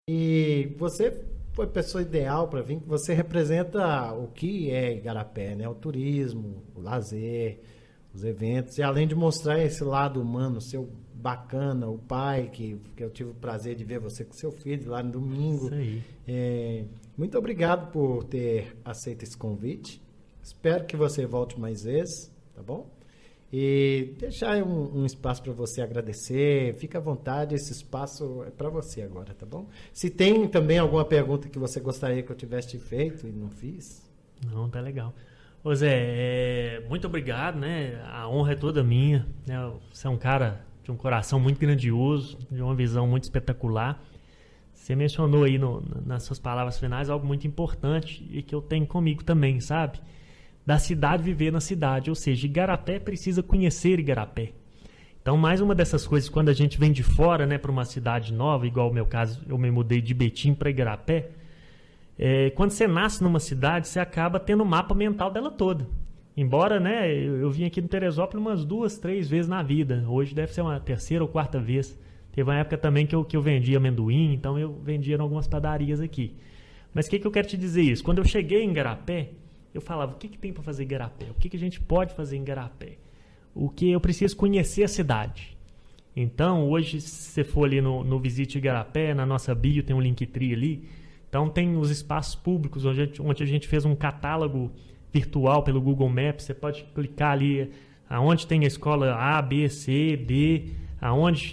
E você foi a pessoa ideal para vir, que você representa o que é Igarapé, né? O turismo, o lazer, os eventos, e além de mostrar esse lado humano seu bacana, o pai, que eu tive o prazer de ver você com seu filho lá no domingo. Isso aí. Muito obrigado por ter aceito esse convite. Espero que você volte mais vezes, tá bom? E deixar aí um espaço para você agradecer. Fica à vontade, esse espaço é para você agora, tá bom? Se tem também alguma pergunta que você gostaria que eu tivesse feito e não fiz. Não, tá legal. Ô Zé, muito obrigado, né? A honra é toda minha, né? Você é um cara de um coração muito grandioso, de uma visão muito espetacular. Você mencionou aí nas suas palavras finais algo muito importante e que eu tenho comigo também, sabe? Da cidade viver na cidade, ou seja, Igarapé precisa conhecer Igarapé. Então, mais uma dessas coisas, quando a gente vem de fora, né, para uma cidade nova, igual o meu caso, eu me mudei de Betim para Igarapé, quando você nasce numa cidade, você acaba tendo o mapa mental dela toda. Embora, né, eu vim aqui no Teresópolis umas 2, 3 vezes na vida. Hoje deve ser uma terceira ou quarta vez. Teve uma época também que eu vendia amendoim, então eu vendia em algumas padarias aqui. Mas o que eu quero te dizer isso? Quando eu cheguei em Igarapé, eu falava, o que tem para fazer em Igarapé? O que a gente pode fazer em Igarapé? O que eu preciso conhecer a cidade. Então, hoje, se você for ali no Visite Igarapé, na nossa bio tem um Linktree ali. Então, tem os espaços públicos, onde a gente fez um catálogo virtual pelo Google Maps. Você pode clicar ali, aonde tem a escola A, B, C, D, aonde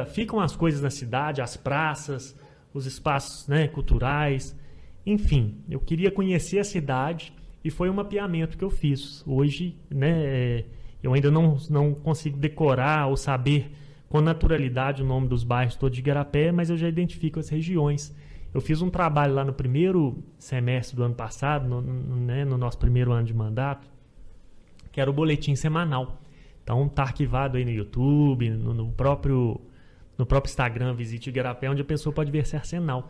ficam as coisas na cidade, as praças, os espaços, né, culturais. Enfim, eu queria conhecer a cidade. E foi um mapeamento que eu fiz. Hoje, né, eu ainda não consigo decorar ou saber com naturalidade o nome dos bairros todos de Igarapé, mas eu já identifico as regiões. Eu fiz um trabalho lá no primeiro semestre do ano passado, no nosso primeiro ano de mandato, que era o boletim semanal. Então, está arquivado aí no YouTube, no próprio Instagram, Visite Igarapé, onde a pessoa pode ver esse arsenal.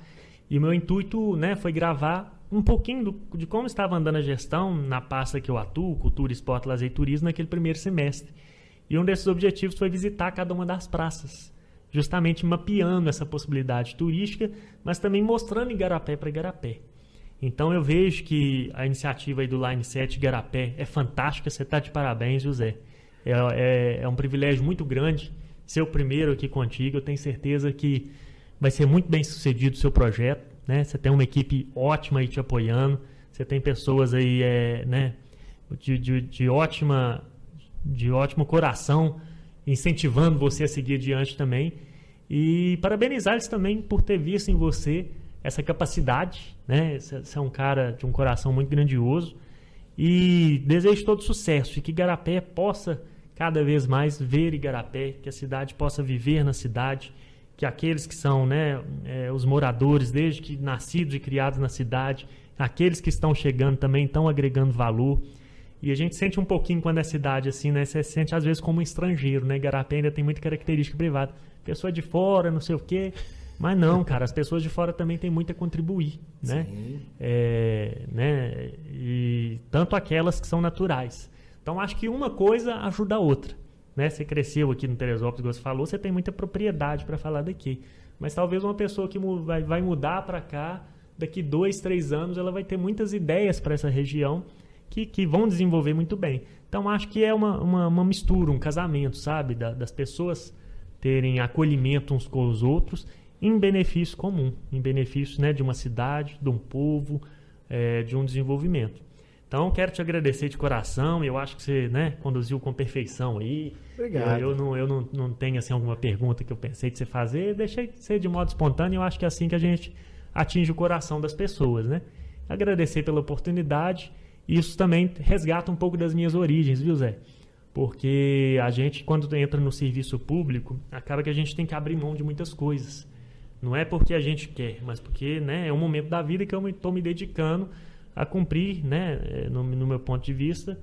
E o meu intuito, né, foi gravar um pouquinho de como estava andando a gestão na pasta que eu atuo, Cultura, Esporte, Lazer e Turismo, naquele primeiro semestre. E um desses objetivos foi visitar cada uma das praças, justamente mapeando essa possibilidade turística, mas também mostrando Igarapé para Igarapé. Então eu vejo que a iniciativa aí do Line 7 Igarapé é fantástica, você está de parabéns, José. É um privilégio muito grande ser o primeiro aqui contigo, eu tenho certeza que vai ser muito bem sucedido o seu projeto. Né? Você tem uma equipe ótima aí te apoiando, você tem pessoas aí né, de ótimo coração incentivando você a seguir adiante também. E parabenizar eles também por ter visto em você essa capacidade. Né? Você é um cara de um coração muito grandioso. E desejo todo sucesso e que Igarapé possa cada vez mais ver Igarapé, que a cidade possa viver na cidade, que aqueles que são, né, os moradores, desde que nascidos e criados na cidade, aqueles que estão chegando também estão agregando valor. E a gente sente um pouquinho quando é cidade assim, né? Você se sente às vezes como um estrangeiro, né? Igarapé ainda tem muita característica privada. Pessoa de fora, não sei o quê. Mas não, cara, as pessoas de fora também têm muito a contribuir, né? Né? E tanto aquelas que são naturais. Então, acho que uma coisa ajuda a outra. Né? Você cresceu aqui no Teresópolis, como você falou, você tem muita propriedade para falar daqui. Mas talvez uma pessoa que vai mudar para cá, daqui 2, 3 anos, ela vai ter muitas ideias para essa região que vão desenvolver muito bem. Então, acho que é uma mistura, um casamento, sabe? Das pessoas terem acolhimento uns com os outros em benefício comum, em benefício, né, de uma cidade, de um povo, de um desenvolvimento. Então, quero te agradecer de coração. Eu acho que você, né, conduziu com perfeição aí. Obrigado. Eu não tenho assim, alguma pergunta que eu pensei de você fazer. Deixei ser de modo espontâneo. Eu acho que é assim que a gente atinge o coração das pessoas, né? Agradecer pela oportunidade. Isso também resgata um pouco das minhas origens, viu, Zé? Porque a gente, quando entra no serviço público, acaba que a gente tem que abrir mão de muitas coisas. Não é porque a gente quer, mas porque, né, é um momento da vida que eu estou me dedicando a cumprir, né, no meu ponto de vista,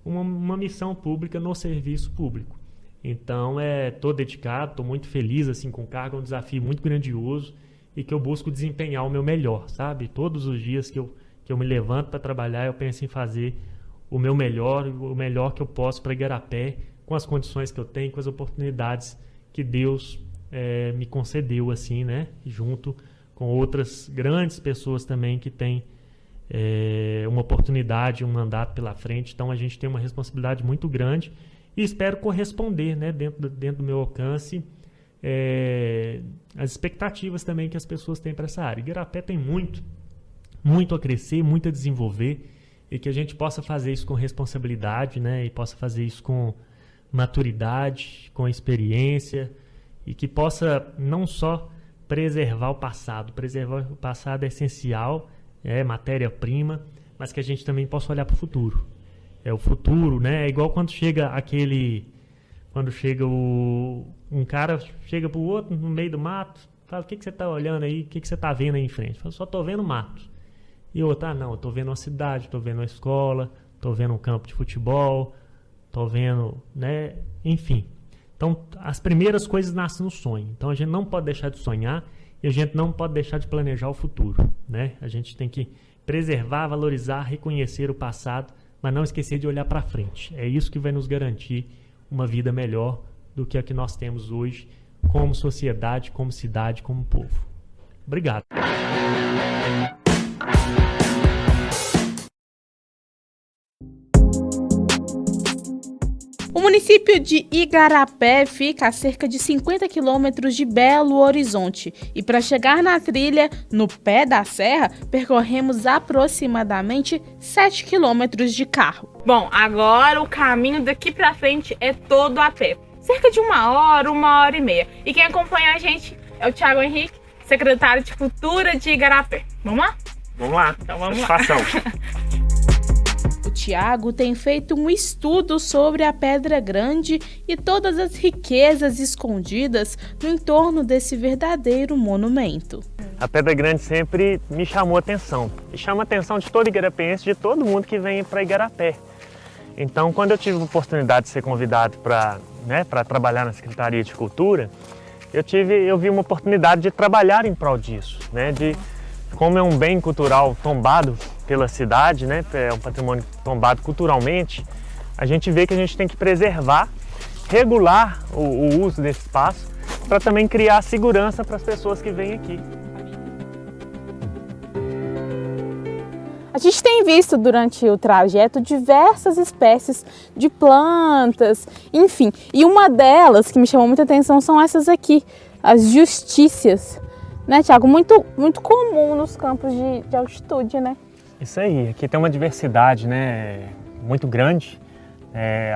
uma missão pública no serviço público. Então, estou dedicado, estou muito feliz assim, com o cargo, é um desafio muito grandioso e que eu busco desempenhar o meu melhor, sabe? Todos os dias que eu me levanto para trabalhar, eu penso em fazer o meu melhor, o melhor que eu posso para Igarapé, com as condições que eu tenho, com as oportunidades que Deus me concedeu, assim, né? Junto com outras grandes pessoas também que têm uma oportunidade, um mandato pela frente. Então a gente tem uma responsabilidade muito grande e espero corresponder, né, dentro do meu alcance, as expectativas também que as pessoas têm para essa área. Igarapé tem muito a crescer, muito a desenvolver, e que a gente possa fazer isso com responsabilidade, né, e possa fazer isso com maturidade, com experiência, e que possa não só preservar o passado é essencial, é matéria-prima, mas que a gente também possa olhar para o futuro. O futuro, né, é igual quando chega um cara chega para o outro no meio do mato, fala: o que você está olhando aí, o que você está vendo aí em frente? Fala: só estou vendo mato. E o outro: não, eu estou vendo uma cidade, estou vendo uma escola, estou vendo um campo de futebol, estou vendo, né, enfim. Então, as primeiras coisas nascem no sonho. Então, a gente não pode deixar de sonhar e a gente não pode deixar de planejar o futuro, né? A gente tem que preservar, valorizar, reconhecer o passado, mas não esquecer de olhar para frente. É isso que vai nos garantir uma vida melhor do que a que nós temos hoje, como sociedade, como cidade, como povo. Obrigado. O município de Igarapé fica a cerca de 50 quilômetros de Belo Horizonte e para chegar na trilha, no pé da serra, percorremos aproximadamente 7 quilômetros de carro. Bom, agora o caminho daqui para frente é todo a pé, cerca de 1 hora e meia. E quem acompanha a gente é o Thiago Henrique, secretário de Cultura de Igarapé. Vamos lá? Vamos lá. Então vamos Satisfação. O Tiago tem feito um estudo sobre a Pedra Grande e todas as riquezas escondidas no entorno desse verdadeiro monumento. A Pedra Grande sempre me chamou a atenção. E chama a atenção de todo igarapense, de todo mundo que vem para Igarapé. Então, quando eu tive a oportunidade de ser convidado para trabalhar na Secretaria de Cultura, eu vi uma oportunidade de trabalhar em prol disso, né? Como é um bem cultural tombado pela cidade, né? É um patrimônio tombado culturalmente, a gente vê que a gente tem que preservar, regular o uso desse espaço para também criar segurança para as pessoas que vêm aqui. A gente tem visto durante o trajeto diversas espécies de plantas, enfim. E uma delas que me chamou muita atenção são essas aqui, as justícias. Né, Thiago? Muito comum nos campos de altitude, né? Isso aí, aqui tem uma diversidade, né, muito grande.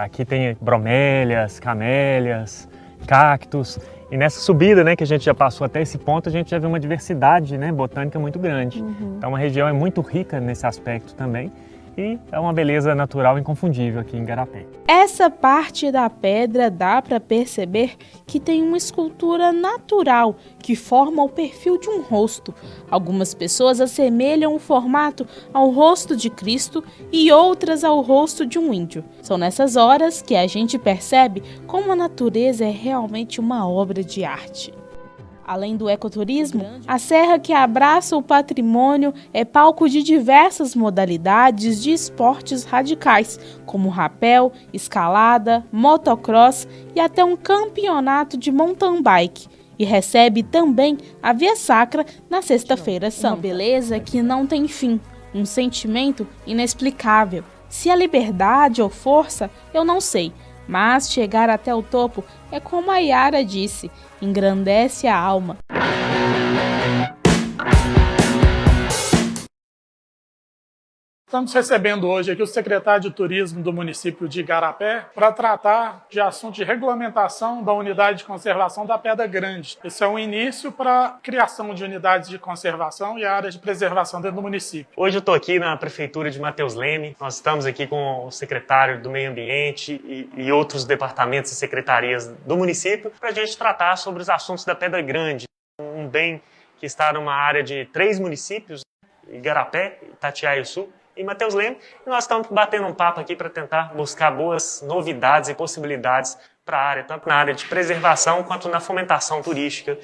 Aqui tem bromélias, camélias, cactos. E nessa subida, né, que a gente já passou até esse ponto, a gente já vê uma diversidade, né, botânica muito grande. Então a região é muito rica nesse aspecto também. E é uma beleza natural inconfundível aqui em Igarapé. Essa parte da pedra dá para perceber que tem uma escultura natural que forma o perfil de um rosto. Algumas pessoas assemelham o formato ao rosto de Cristo e outras ao rosto de um índio. São nessas horas que a gente percebe como a natureza é realmente uma obra de arte. Além do ecoturismo, a serra que abraça o patrimônio é palco de diversas modalidades de esportes radicais, como rapel, escalada, motocross e até um campeonato de mountain bike. E recebe também a Via Sacra na Sexta-feira Santa. Uma beleza que não tem fim, um sentimento inexplicável. Se é liberdade ou força, eu não sei. Mas chegar até o topo é como a Yara disse, engrandece a alma. Estamos recebendo hoje aqui o secretário de Turismo do município de Igarapé para tratar de assunto de regulamentação da unidade de conservação da Pedra Grande. Esse é um início para a criação de unidades de conservação e áreas de preservação dentro do município. Hoje eu estou aqui na Prefeitura de Matheus Leme. Nós estamos aqui com o secretário do Meio Ambiente e outros departamentos e secretarias do município para a gente tratar sobre os assuntos da Pedra Grande, um bem que está numa área de 3 municípios, Igarapé, Itatiaia-Sul e Matheus Leme, e nós estamos batendo um papo aqui para tentar buscar boas novidades e possibilidades para a área, tanto na área de preservação quanto na fomentação turística.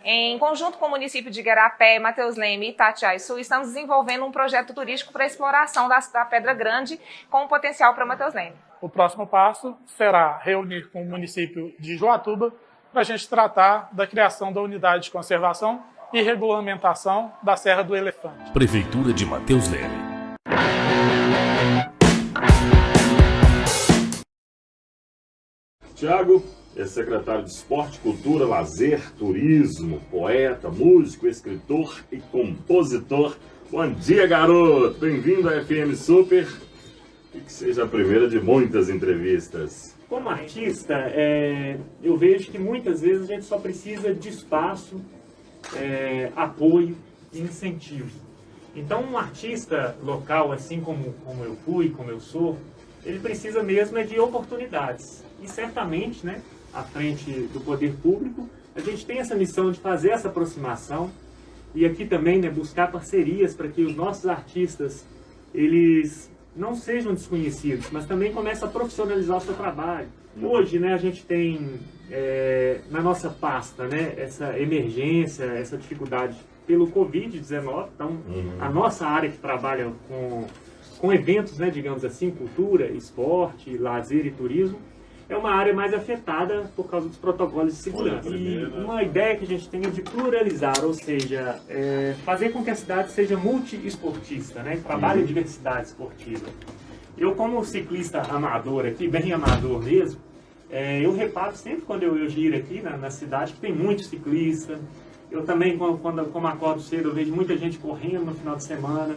Em conjunto com o município de Igarapé, Matheus Leme e Itatiaia-Sul, estamos desenvolvendo um projeto turístico para a exploração da Pedra Grande com potencial para Matheus Leme. O próximo passo será reunir com o município de Joatuba para a gente tratar da criação da unidade de conservação e regulamentação da Serra do Elefante. Prefeitura de Matheus Leme. Tiago é secretário de Esporte, Cultura, Lazer, Turismo, poeta, músico, escritor e compositor. Bom dia, garoto! Bem-vindo à FM Super e que seja a primeira de muitas entrevistas. Como artista, eu vejo que muitas vezes a gente só precisa de espaço, apoio e incentivo. Então, um artista local, assim como eu fui, como eu sou, ele precisa mesmo de oportunidades. E certamente, né, à frente do poder público, a gente tem essa missão de fazer essa aproximação e aqui também, né, buscar parcerias para que os nossos artistas, eles não sejam desconhecidos, mas também comecem a profissionalizar o seu trabalho. Hoje, né, a gente tem na nossa pasta, né, essa emergência, essa dificuldade pelo Covid-19, então a nossa área que trabalha com eventos, né, digamos assim, cultura, esporte, lazer e turismo, é uma área mais afetada por causa dos protocolos de segurança. E uma ideia que a gente tem é de pluralizar, ou seja, fazer com que a cidade seja multiesportista, né? Trabalhe a diversidade esportiva. Eu, como ciclista amador aqui, bem amador mesmo, eu reparo sempre quando eu giro aqui na cidade que tem muito ciclista. Eu também, como acordo cedo, eu vejo muita gente correndo no final de semana.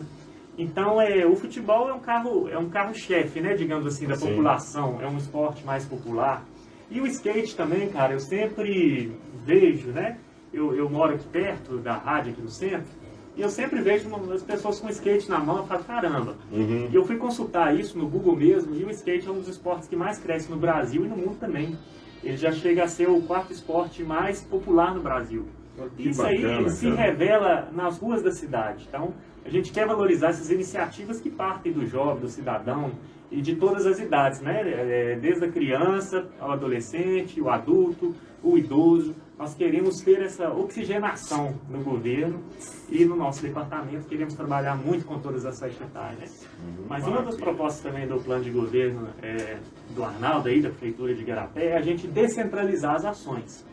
Então, o futebol é um carro-chefe, né, digamos assim, da população, é um esporte mais popular. E o skate também, cara, eu sempre vejo, né, eu moro aqui perto da rádio, aqui no centro, e eu sempre vejo as pessoas com skate na mão e falo, caramba. E eu fui consultar isso no Google mesmo, e o skate é um dos esportes que mais cresce no Brasil e no mundo também. Ele já chega a ser o 4º esporte mais popular no Brasil. Isso bacana, aí se revela nas ruas da cidade. Então, a gente quer valorizar essas iniciativas que partem do jovem, do cidadão e de todas as idades, né? Desde a criança ao adolescente, o adulto, o idoso. Nós queremos ter essa oxigenação no governo e no nosso departamento queremos trabalhar muito com todas as faixas etárias. Mas uma das propostas também do plano de governo do Arnaldo, aí, da Prefeitura de Igarapé, é a gente descentralizar as ações.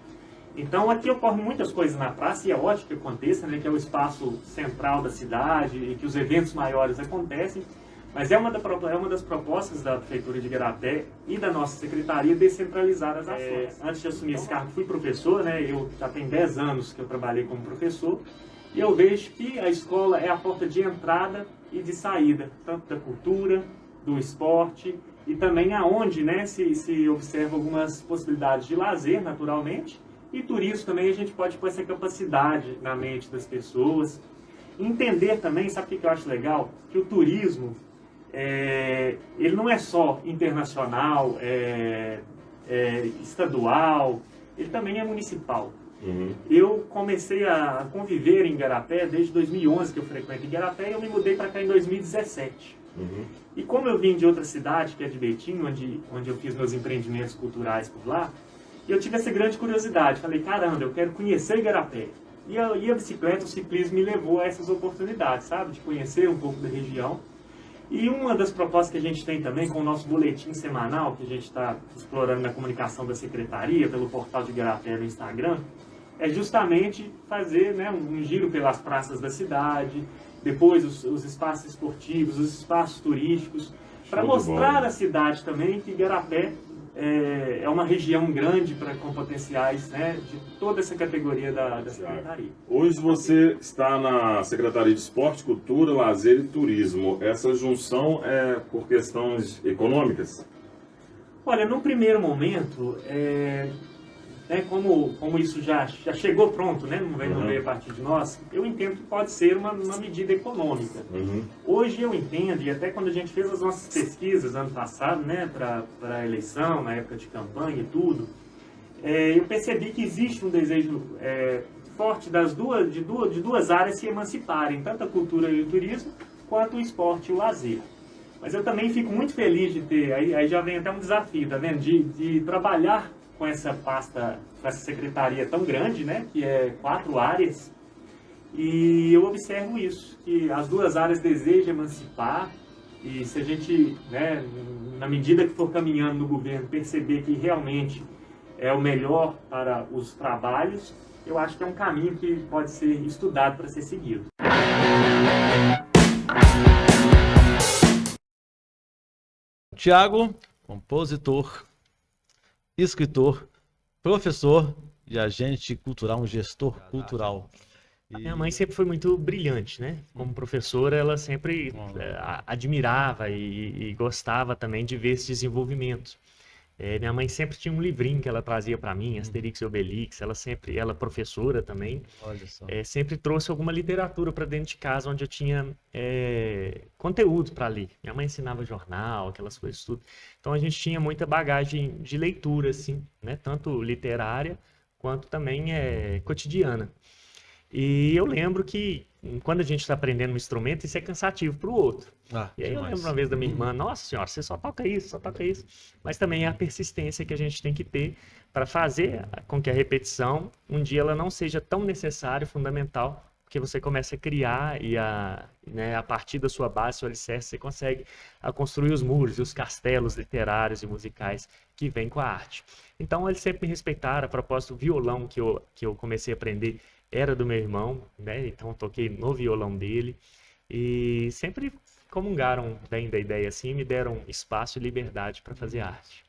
Então, aqui ocorrem muitas coisas na praça, e é ótimo que aconteça, né, que é o espaço central da cidade e que os eventos maiores acontecem, mas é uma das propostas da Prefeitura de Igarapé e da nossa secretaria descentralizar as ações. Antes de assumir esse cargo, fui professor, né, eu já tenho 10 anos que eu trabalhei como professor, e eu vejo que a escola é a porta de entrada e de saída, tanto da cultura, do esporte, e também aonde, né, se observa algumas possibilidades de lazer, naturalmente. E turismo também, a gente pode pôr essa capacidade na mente das pessoas. Entender também, sabe o que eu acho legal? Que o turismo, ele não é só internacional, estadual, ele também é municipal. Eu comecei a conviver em Igarapé desde 2011, que eu frequento Igarapé, e eu me mudei para cá em 2017. E como eu vim de outra cidade, que é de Betim, onde eu fiz meus empreendimentos culturais por lá, eu tive essa grande curiosidade. Falei, caramba, eu quero conhecer Igarapé. E a bicicleta, o ciclismo me levou a essas oportunidades, sabe? De conhecer um pouco da região. E uma das propostas que a gente tem também com o nosso boletim semanal, que a gente está explorando na comunicação da Secretaria, pelo portal de Igarapé no Instagram, é justamente fazer, né, um giro pelas praças da cidade, depois os espaços esportivos, os espaços turísticos, para mostrar à cidade também que Igarapé é uma região grande com potenciais, né, de toda essa categoria da Secretaria. Hoje você está na Secretaria de Esporte, Cultura, Lazer e Turismo. Essa junção é por questões econômicas? Olha, num primeiro momento, como isso já chegou pronto, né, não veio a partir de nós, eu entendo que pode ser uma medida econômica. Hoje eu entendo, e até quando a gente fez as nossas pesquisas ano passado, né, para a eleição, na época de campanha e tudo, eu percebi que existe um desejo forte de duas áreas se emanciparem, tanto a cultura e o turismo, quanto o esporte e o lazer. Mas eu também fico muito feliz de ter, aí já vem até um desafio, tá vendo, de trabalhar com essa pasta, com essa secretaria tão grande, né, que é 4 áreas, e eu observo isso, que as 2 áreas desejam emancipar, e se a gente, né, na medida que for caminhando no governo, perceber que realmente é o melhor para os trabalhos, eu acho que é um caminho que pode ser estudado para ser seguido. Tiago, compositor, escritor, professor e agente cultural, um gestor cultural. A minha mãe sempre foi muito brilhante, né? Como professora, ela sempre admirava e gostava também de ver esse desenvolvimento. Minha mãe sempre tinha um livrinho que ela trazia para mim, Asterix e Obelix. Ela professora também, Olha só. sempre trouxe alguma literatura para dentro de casa onde eu tinha conteúdo para ler. Minha mãe ensinava jornal, aquelas coisas tudo. Então a gente tinha muita bagagem de leitura, assim, né? Tanto literária quanto também cotidiana. E eu lembro que quando a gente está aprendendo um instrumento, isso é cansativo para o outro. E aí eu lembro uma vez da minha irmã, nossa senhora, você só toca isso, só toca isso. Mas também é a persistência que a gente tem que ter para fazer com que a repetição, um dia ela não seja tão necessária, fundamental, porque você começa a criar e a partir da sua base, seu alicerce, você consegue construir os muros e os castelos literários e musicais que vêm com a arte. Então eles sempre me respeitaram. A propósito, o violão que eu comecei a aprender era do meu irmão, né? Então eu toquei no violão dele e sempre comungaram bem da ideia assim, me deram espaço e liberdade para fazer arte.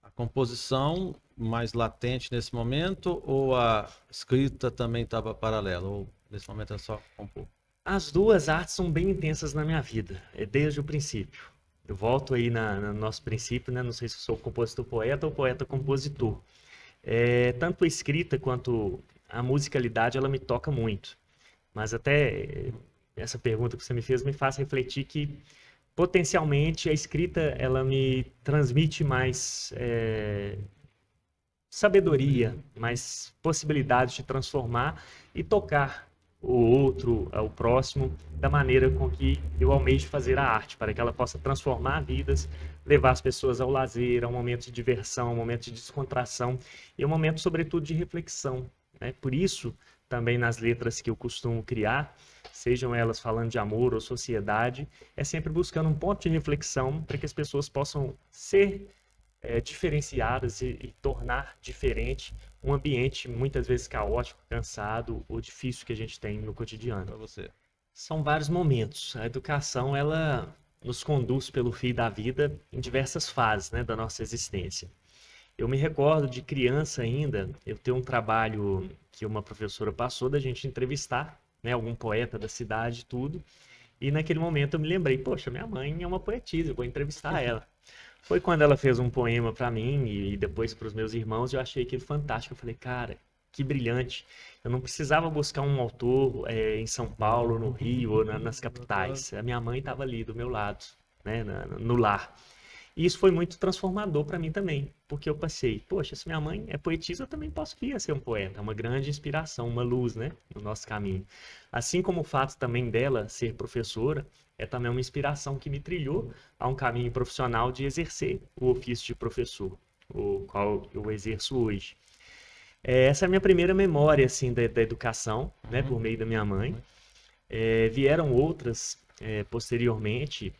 A composição mais latente nesse momento ou a escrita também estava paralela? Ou nesse momento é só compor? As duas artes são bem intensas na minha vida, desde o princípio. Eu volto aí no nosso princípio, né? Não sei se eu sou compositor-poeta ou poeta-compositor. Tanto a escrita quanto a musicalidade, ela me toca muito. Mas até essa pergunta que você me fez me faz refletir que, potencialmente, a escrita, ela me transmite mais sabedoria, mais possibilidade de transformar e tocar o outro, o próximo, da maneira com que eu almejo fazer a arte, para que ela possa transformar vidas, levar as pessoas ao lazer, a um momento de diversão, a um momento de descontração e um momento, sobretudo, de reflexão. Por isso, também nas letras que eu costumo criar, sejam elas falando de amor ou sociedade, é sempre buscando um ponto de reflexão para que as pessoas possam ser diferenciadas e tornar diferente um ambiente muitas vezes caótico, cansado ou difícil que a gente tem no cotidiano. Para você. São vários momentos. A educação, ela nos conduz pelo fio da vida em diversas fases, né, da nossa existência. Eu me recordo de criança ainda, eu ter um trabalho que uma professora passou da gente entrevistar, né, algum poeta da cidade e tudo. E naquele momento eu me lembrei, poxa, minha mãe é uma poetisa, eu vou entrevistar ela. Foi quando ela fez um poema para mim e depois para os meus irmãos, eu achei aquilo fantástico. Eu falei, cara, que brilhante. Eu não precisava buscar um autor em São Paulo, no Rio ou nas capitais. A minha mãe estava ali do meu lado, né, no lar. E isso foi muito transformador para mim também, porque eu passei, poxa, se minha mãe é poetisa, eu também posso vir a ser um poeta. É uma grande inspiração, uma luz, né, no nosso caminho. Assim como o fato também dela ser professora, é também uma inspiração que me trilhou a um caminho profissional de exercer o ofício de professor, o qual eu exerço hoje. Essa é a minha primeira memória, assim, da educação, né, por meio da minha mãe. Vieram outras posteriormente.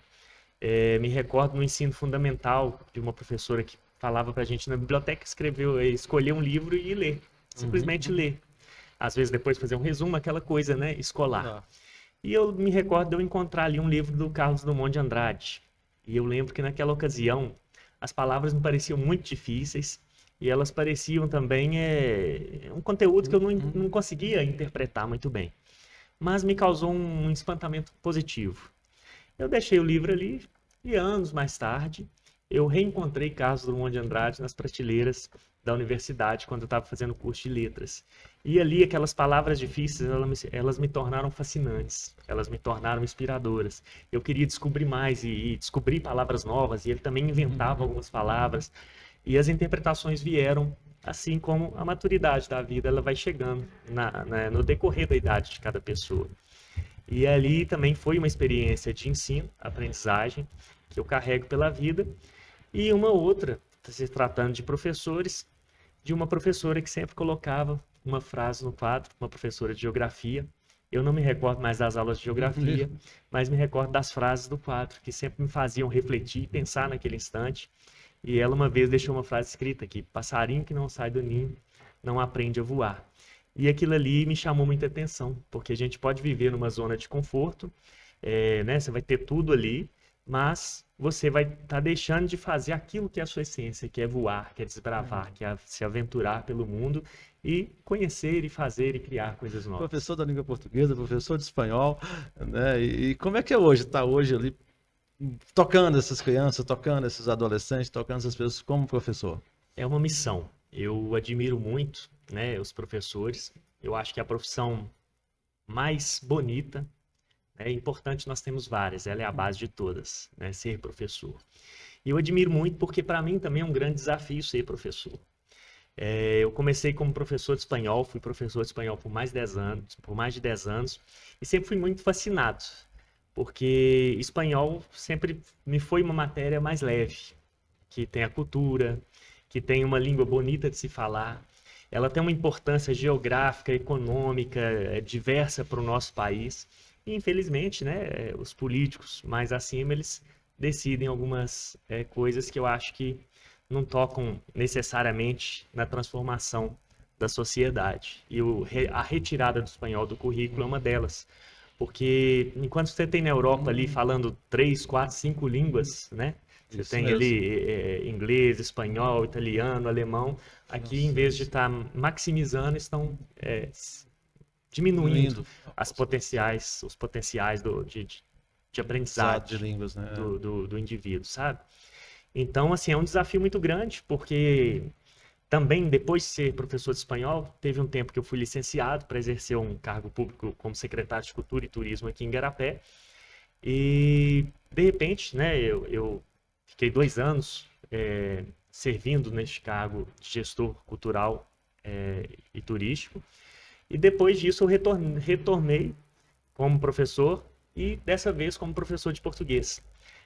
Me recordo no ensino fundamental de uma professora que falava pra gente na biblioteca, escolher um livro e ler, simplesmente ler. Às vezes depois fazer um resumo, aquela coisa, né, escolar. E eu me recordo de eu encontrar ali um livro do Carlos Drummond de Andrade. E eu lembro que naquela ocasião as palavras me pareciam muito difíceis e elas pareciam também um conteúdo que eu não conseguia interpretar muito bem. Mas me causou um espantamento positivo. Eu deixei o livro ali e anos mais tarde eu reencontrei Carlos Drummond de Andrade nas prateleiras da universidade quando eu estava fazendo curso de letras. E ali aquelas palavras difíceis, elas me tornaram fascinantes, elas me tornaram inspiradoras. Eu queria descobrir mais e descobrir palavras novas e ele também inventava algumas palavras. E as interpretações vieram, assim como a maturidade da vida, ela vai chegando no decorrer da idade de cada pessoa. E ali também foi uma experiência de ensino, aprendizagem, que eu carrego pela vida. E uma outra, se tratando de professores, de uma professora que sempre colocava uma frase no quadro, uma professora de geografia. Eu não me recordo mais das aulas de geografia, mas me recordo das frases do quadro, que sempre me faziam refletir e pensar naquele instante. E ela uma vez deixou uma frase escrita aqui: passarinho que não sai do ninho não aprende a voar. E aquilo ali me chamou muita atenção, porque a gente pode viver numa zona de conforto, né? Você vai ter tudo ali, mas você vai estar deixando de fazer aquilo que é a sua essência, que é voar, que é desbravar, que é se aventurar pelo mundo e conhecer e fazer e criar coisas novas. Professor da língua portuguesa, professor de espanhol, né? E como é que é hoje? Está hoje ali tocando essas crianças, tocando esses adolescentes, tocando essas pessoas como professor? É uma missão. Eu admiro muito, né, os professores. Eu acho que a profissão mais bonita, é importante, nós temos várias, ela é a base de todas, né, ser professor. E eu admiro muito porque para mim também é um grande desafio ser professor. Eu comecei como professor de espanhol, fui professor de espanhol por mais de 10 anos, e sempre fui muito fascinado, porque espanhol sempre me foi uma matéria mais leve, que tem a cultura, que tem uma língua bonita de se falar. Ela tem uma importância geográfica, econômica, diversa para o nosso país. E, infelizmente, né, os políticos mais acima, eles decidem algumas coisas que eu acho que não tocam necessariamente na transformação da sociedade. E a retirada do espanhol do currículo é uma delas. Porque enquanto você tem na Europa ali falando 3, 4, 5 línguas, né? Você Isso tem mesmo. ali inglês, espanhol, italiano, alemão. Aqui, em vez de estar maximizando, estão diminuindo os potenciais de aprendizado de línguas, né? do indivíduo, sabe? Então, assim, é um desafio muito grande, porque também, depois de ser professor de espanhol, teve um tempo que eu fui licenciado para exercer um cargo público como secretário de Cultura e Turismo aqui em Igarapé. E, de repente, né, eu fiquei 2 anos servindo neste cargo de gestor cultural e turístico. E depois disso eu retornei como professor e dessa vez como professor de português.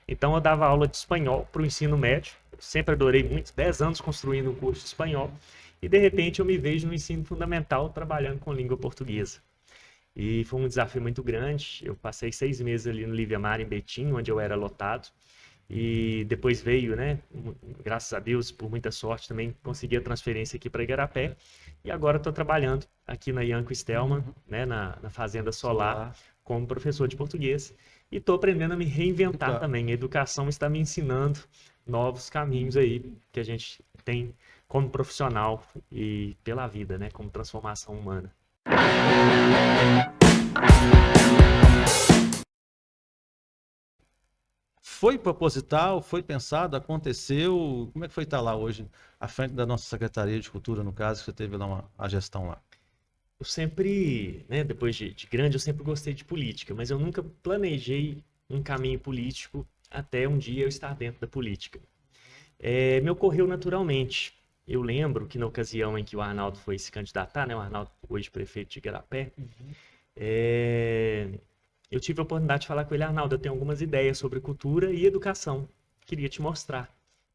Então eu dava aula de espanhol para o ensino médio, sempre adorei muito, 10 anos construindo um curso de espanhol, e de repente eu me vejo no ensino fundamental trabalhando com língua portuguesa. E foi um desafio muito grande, eu passei 6 meses ali no Lívia Mar, em Betim, onde eu era lotado, e depois veio, né, graças a Deus, por muita sorte também, consegui a transferência aqui para Igarapé, e agora estou trabalhando aqui na Ianco Stelman, né, na Fazenda Solar, como professor de português, e estou aprendendo a me reinventar também. A educação está me ensinando novos caminhos aí que a gente tem como profissional e pela vida, né, como transformação humana. Foi proposital, foi pensado, aconteceu? Como é que foi estar lá hoje, à frente da nossa Secretaria de Cultura, no caso, que você teve lá a gestão lá? Eu sempre, né, depois de grande, eu sempre gostei de política, mas eu nunca planejei um caminho político até um dia eu estar dentro da política. Me ocorreu naturalmente. Eu lembro que na ocasião em que o Arnaldo foi se candidatar, né, o Arnaldo hoje prefeito de Igarapé, eu tive a oportunidade de falar com ele: Arnaldo, eu tenho algumas ideias sobre cultura e educação, queria te mostrar.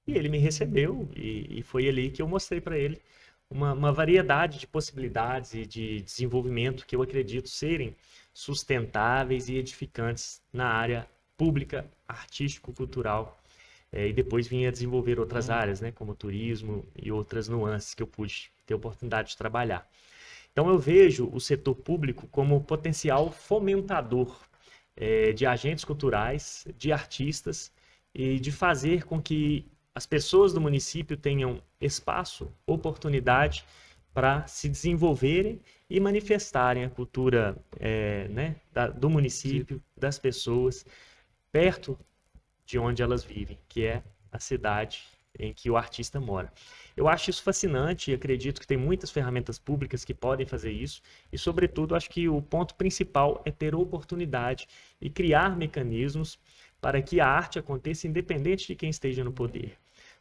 E ele me recebeu e foi ali que eu mostrei para ele uma variedade de possibilidades e de desenvolvimento que eu acredito serem sustentáveis e edificantes na área pública, artístico-cultural. E depois vim a desenvolver outras áreas, né, como turismo e outras nuances que eu pude ter oportunidade de trabalhar. Então eu vejo o setor público como potencial fomentador de agentes culturais, de artistas e de fazer com que as pessoas do município tenham espaço, oportunidade para se desenvolverem e manifestarem a cultura do município, das pessoas, perto de onde elas vivem, que é a cidade em que o artista mora. Eu acho isso fascinante e acredito que tem muitas ferramentas públicas que podem fazer isso e, sobretudo, acho que o ponto principal é ter oportunidade e criar mecanismos para que a arte aconteça independente de quem esteja no poder.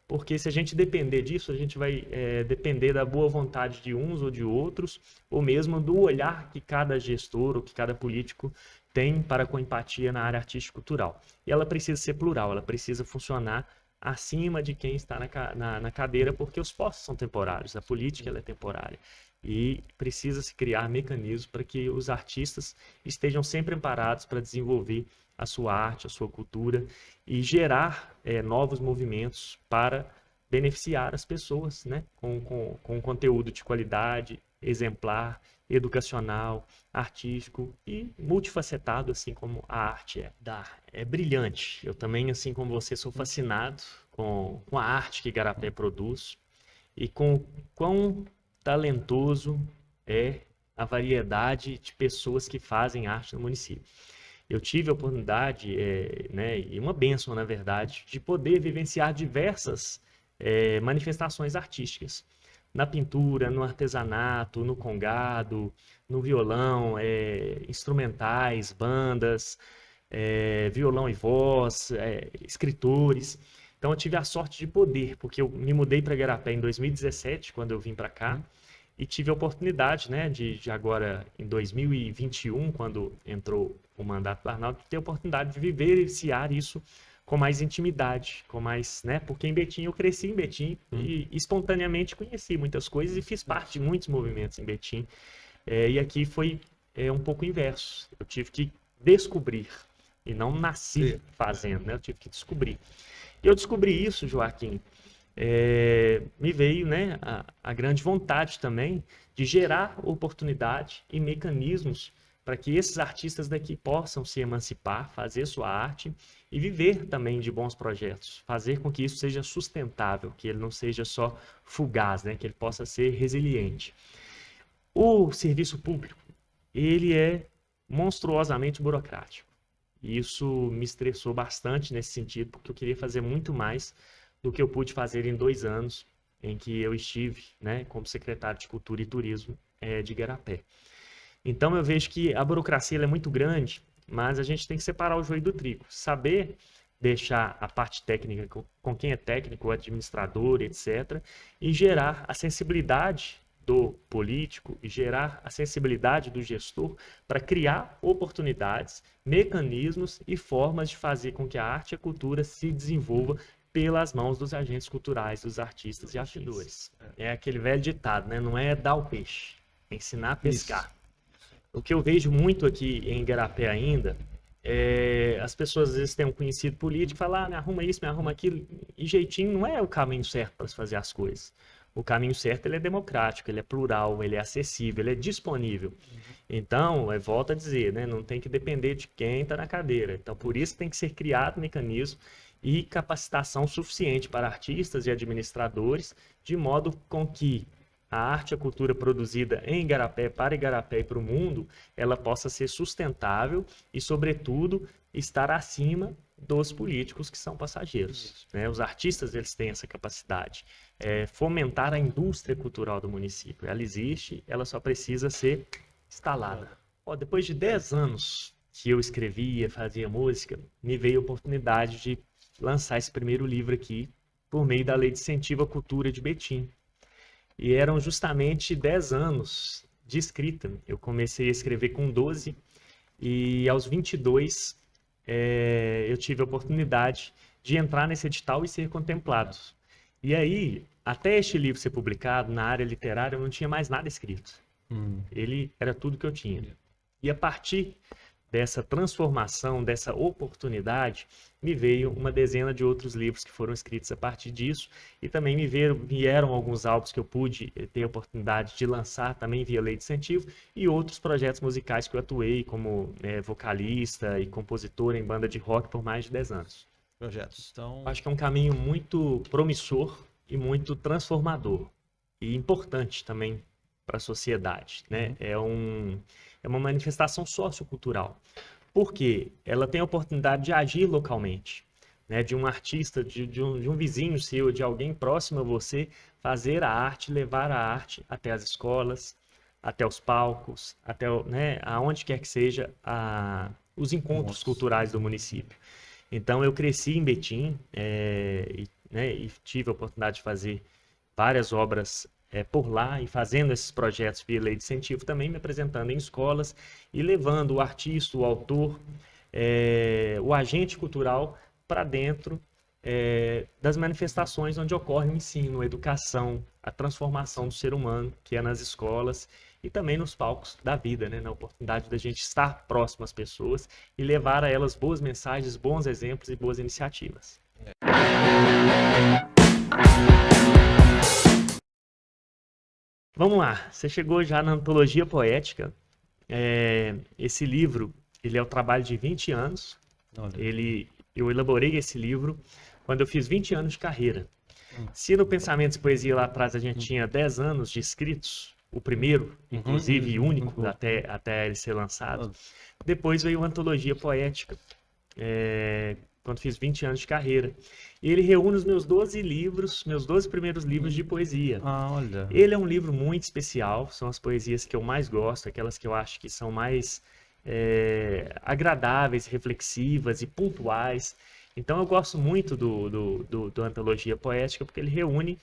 Porque se a gente depender disso, a gente vai depender da boa vontade de uns ou de outros, ou mesmo do olhar que cada gestor ou que cada político tem para com empatia na área artístico-cultural. E ela precisa ser plural, ela precisa funcionar acima de quem está na cadeira, porque os postos são temporários, a política ela é temporária. E precisa se criar mecanismos para que os artistas estejam sempre amparados para desenvolver a sua arte, a sua cultura e gerar novos movimentos para beneficiar as pessoas, né, com conteúdo de qualidade exemplar, educacional, artístico e multifacetado, assim como a arte é. É brilhante. Eu também, assim como você, sou fascinado com a arte que Igarapé produz e com quão talentoso é a variedade de pessoas que fazem arte no município. Eu tive a oportunidade, né, e uma bênção, na verdade, de poder vivenciar diversas manifestações artísticas. Na pintura, no artesanato, no congado, no violão, instrumentais, bandas, violão e voz, escritores. Então eu tive a sorte de poder, porque eu me mudei para Igarapé em 2017, quando eu vim para cá, e tive a oportunidade, né, de agora em 2021, quando entrou o mandato do Arnaldo, ter a oportunidade de vivenciar isso com mais intimidade, com mais, né, porque em Betim eu cresci em Betim e espontaneamente conheci muitas coisas e fiz parte de muitos movimentos em Betim. E aqui foi um pouco inverso. Eu tive que descobrir e não nasci fazendo, né? Eu tive que descobrir. E eu descobri isso, Joaquim. Me veio, né, a grande vontade também de gerar oportunidade e mecanismos para que esses artistas daqui possam se emancipar, fazer sua arte e viver também de bons projetos, fazer com que isso seja sustentável, que ele não seja só fugaz, né, que ele possa ser resiliente. O serviço público, ele é monstruosamente burocrático. E isso me estressou bastante nesse sentido, porque eu queria fazer muito mais do que eu pude fazer em 2 anos em que eu estive, né, como secretário de Cultura e Turismo de Igarapé. Então eu vejo que a burocracia é muito grande, mas a gente tem que separar o joio do trigo, saber deixar a parte técnica com quem é técnico, o administrador, etc., e gerar a sensibilidade do político e gerar a sensibilidade do gestor para criar oportunidades, mecanismos e formas de fazer com que a arte e a cultura se desenvolva pelas mãos dos agentes culturais, dos artistas e artidores. É aquele velho ditado, né? Não é dar o peixe, é ensinar a pescar. Isso. O que eu vejo muito aqui em Igarapé ainda as pessoas às vezes têm um conhecido político e falam, me arruma isso, me arruma aquilo, e jeitinho não é o caminho certo para se fazer as coisas. O caminho certo ele é democrático, ele é plural, ele é acessível, ele é disponível. Então, volto a dizer, né, não tem que depender de quem está na cadeira. Então, por isso tem que ser criado mecanismo e capacitação suficiente para artistas e administradores, de modo com que a arte e a cultura produzida em Igarapé, para Igarapé e para o mundo, ela possa ser sustentável e, sobretudo, estar acima dos políticos que são passageiros. Né? Os artistas eles têm essa capacidade. Fomentar a indústria cultural do município. Ela existe, ela só precisa ser instalada. Depois de 10 anos que eu escrevia, fazia música, me veio a oportunidade de lançar esse primeiro livro aqui, por meio da Lei de Incentivo à Cultura de Betim. E eram justamente 10 anos de escrita. Eu comecei a escrever com 12 e aos 22 eu tive a oportunidade de entrar nesse edital e ser contemplado. E aí, até este livro ser publicado, na área literária, eu não tinha mais nada escrito. Ele era tudo que eu tinha. E a partir dessa transformação, dessa oportunidade, me veio uma dezena de outros livros que foram escritos a partir disso, e também vieram alguns álbuns que eu pude ter a oportunidade de lançar também via Lei de Incentivo, e outros projetos musicais que eu atuei como vocalista e compositor em banda de rock por mais de 10 anos. Projetos. Então, acho que é um caminho muito promissor e muito transformador, e importante também para a sociedade, né? É uma manifestação sociocultural, porque ela tem a oportunidade de agir localmente, né? De um artista, de um vizinho seu, de alguém próximo a você, fazer a arte, levar a arte até as escolas, até os palcos, até, né, aonde quer que seja os encontros culturais do município. Então eu cresci em Betim e tive a oportunidade de fazer várias obras por lá e fazendo esses projetos via Lei de Incentivo, também me apresentando em escolas e levando o artista, o autor, o agente cultural para dentro das manifestações onde ocorre o ensino, a educação, a transformação do ser humano, que é nas escolas e também nos palcos da vida, né? Na oportunidade da gente estar próximo às pessoas e levar a elas boas mensagens, bons exemplos e boas iniciativas. Vamos lá, você chegou já na Antologia Poética. Esse livro, ele é o trabalho de 20 anos. Eu elaborei esse livro quando eu fiz 20 anos de carreira. Se no Pensamentos e Poesia lá atrás a gente tinha 10 anos de escritos, o primeiro, inclusive, e único, até ele ser lançado, depois veio a Antologia Poética, quando fiz 20 anos de carreira. E ele reúne os meus 12 livros, meus 12 primeiros livros de poesia. Olha. Ele é um livro muito especial, são as poesias que eu mais gosto, aquelas que eu acho que são mais agradáveis, reflexivas e pontuais. Então eu gosto muito do Antologia Poética, porque ele reúne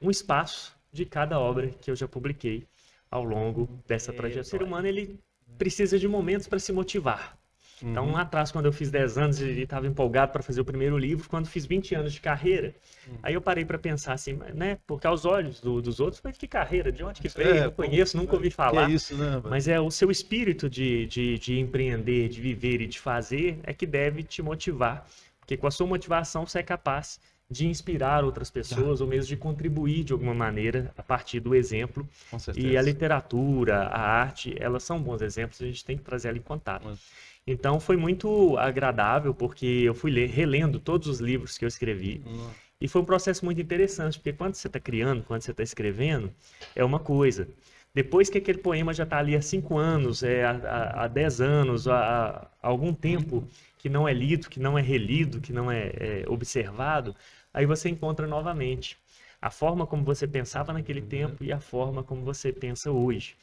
um espaço de cada obra que eu já publiquei ao longo dessa trajetória. O ser humano, ele precisa de momentos para se motivar. Então, lá atrás, quando eu fiz 10 anos, eu estava empolgado para fazer o primeiro livro. Quando fiz 20 anos de carreira, aí eu parei para pensar assim, né? Porque aos olhos dos outros, mas que carreira? De onde que veio? Não conheço, nunca ouvi falar. Que é isso, né? Mas é o seu espírito de empreender, de viver e de fazer é que deve te motivar. Porque com a sua motivação, você é capaz de inspirar outras pessoas ou mesmo de contribuir de alguma maneira a partir do exemplo. Com certeza. E a literatura, a arte, elas são bons exemplos, a gente tem que trazer ela em contato. Então foi muito agradável, porque eu fui relendo todos os livros que eu escrevi. E foi um processo muito interessante, porque quando você está criando, quando você está escrevendo, é uma coisa. Depois que aquele poema já está ali há 5 anos, há 10 anos, há algum tempo que não é lido, que não é relido, que não é observado, aí você encontra novamente a forma como você pensava naquele tempo e a forma como você pensa hoje.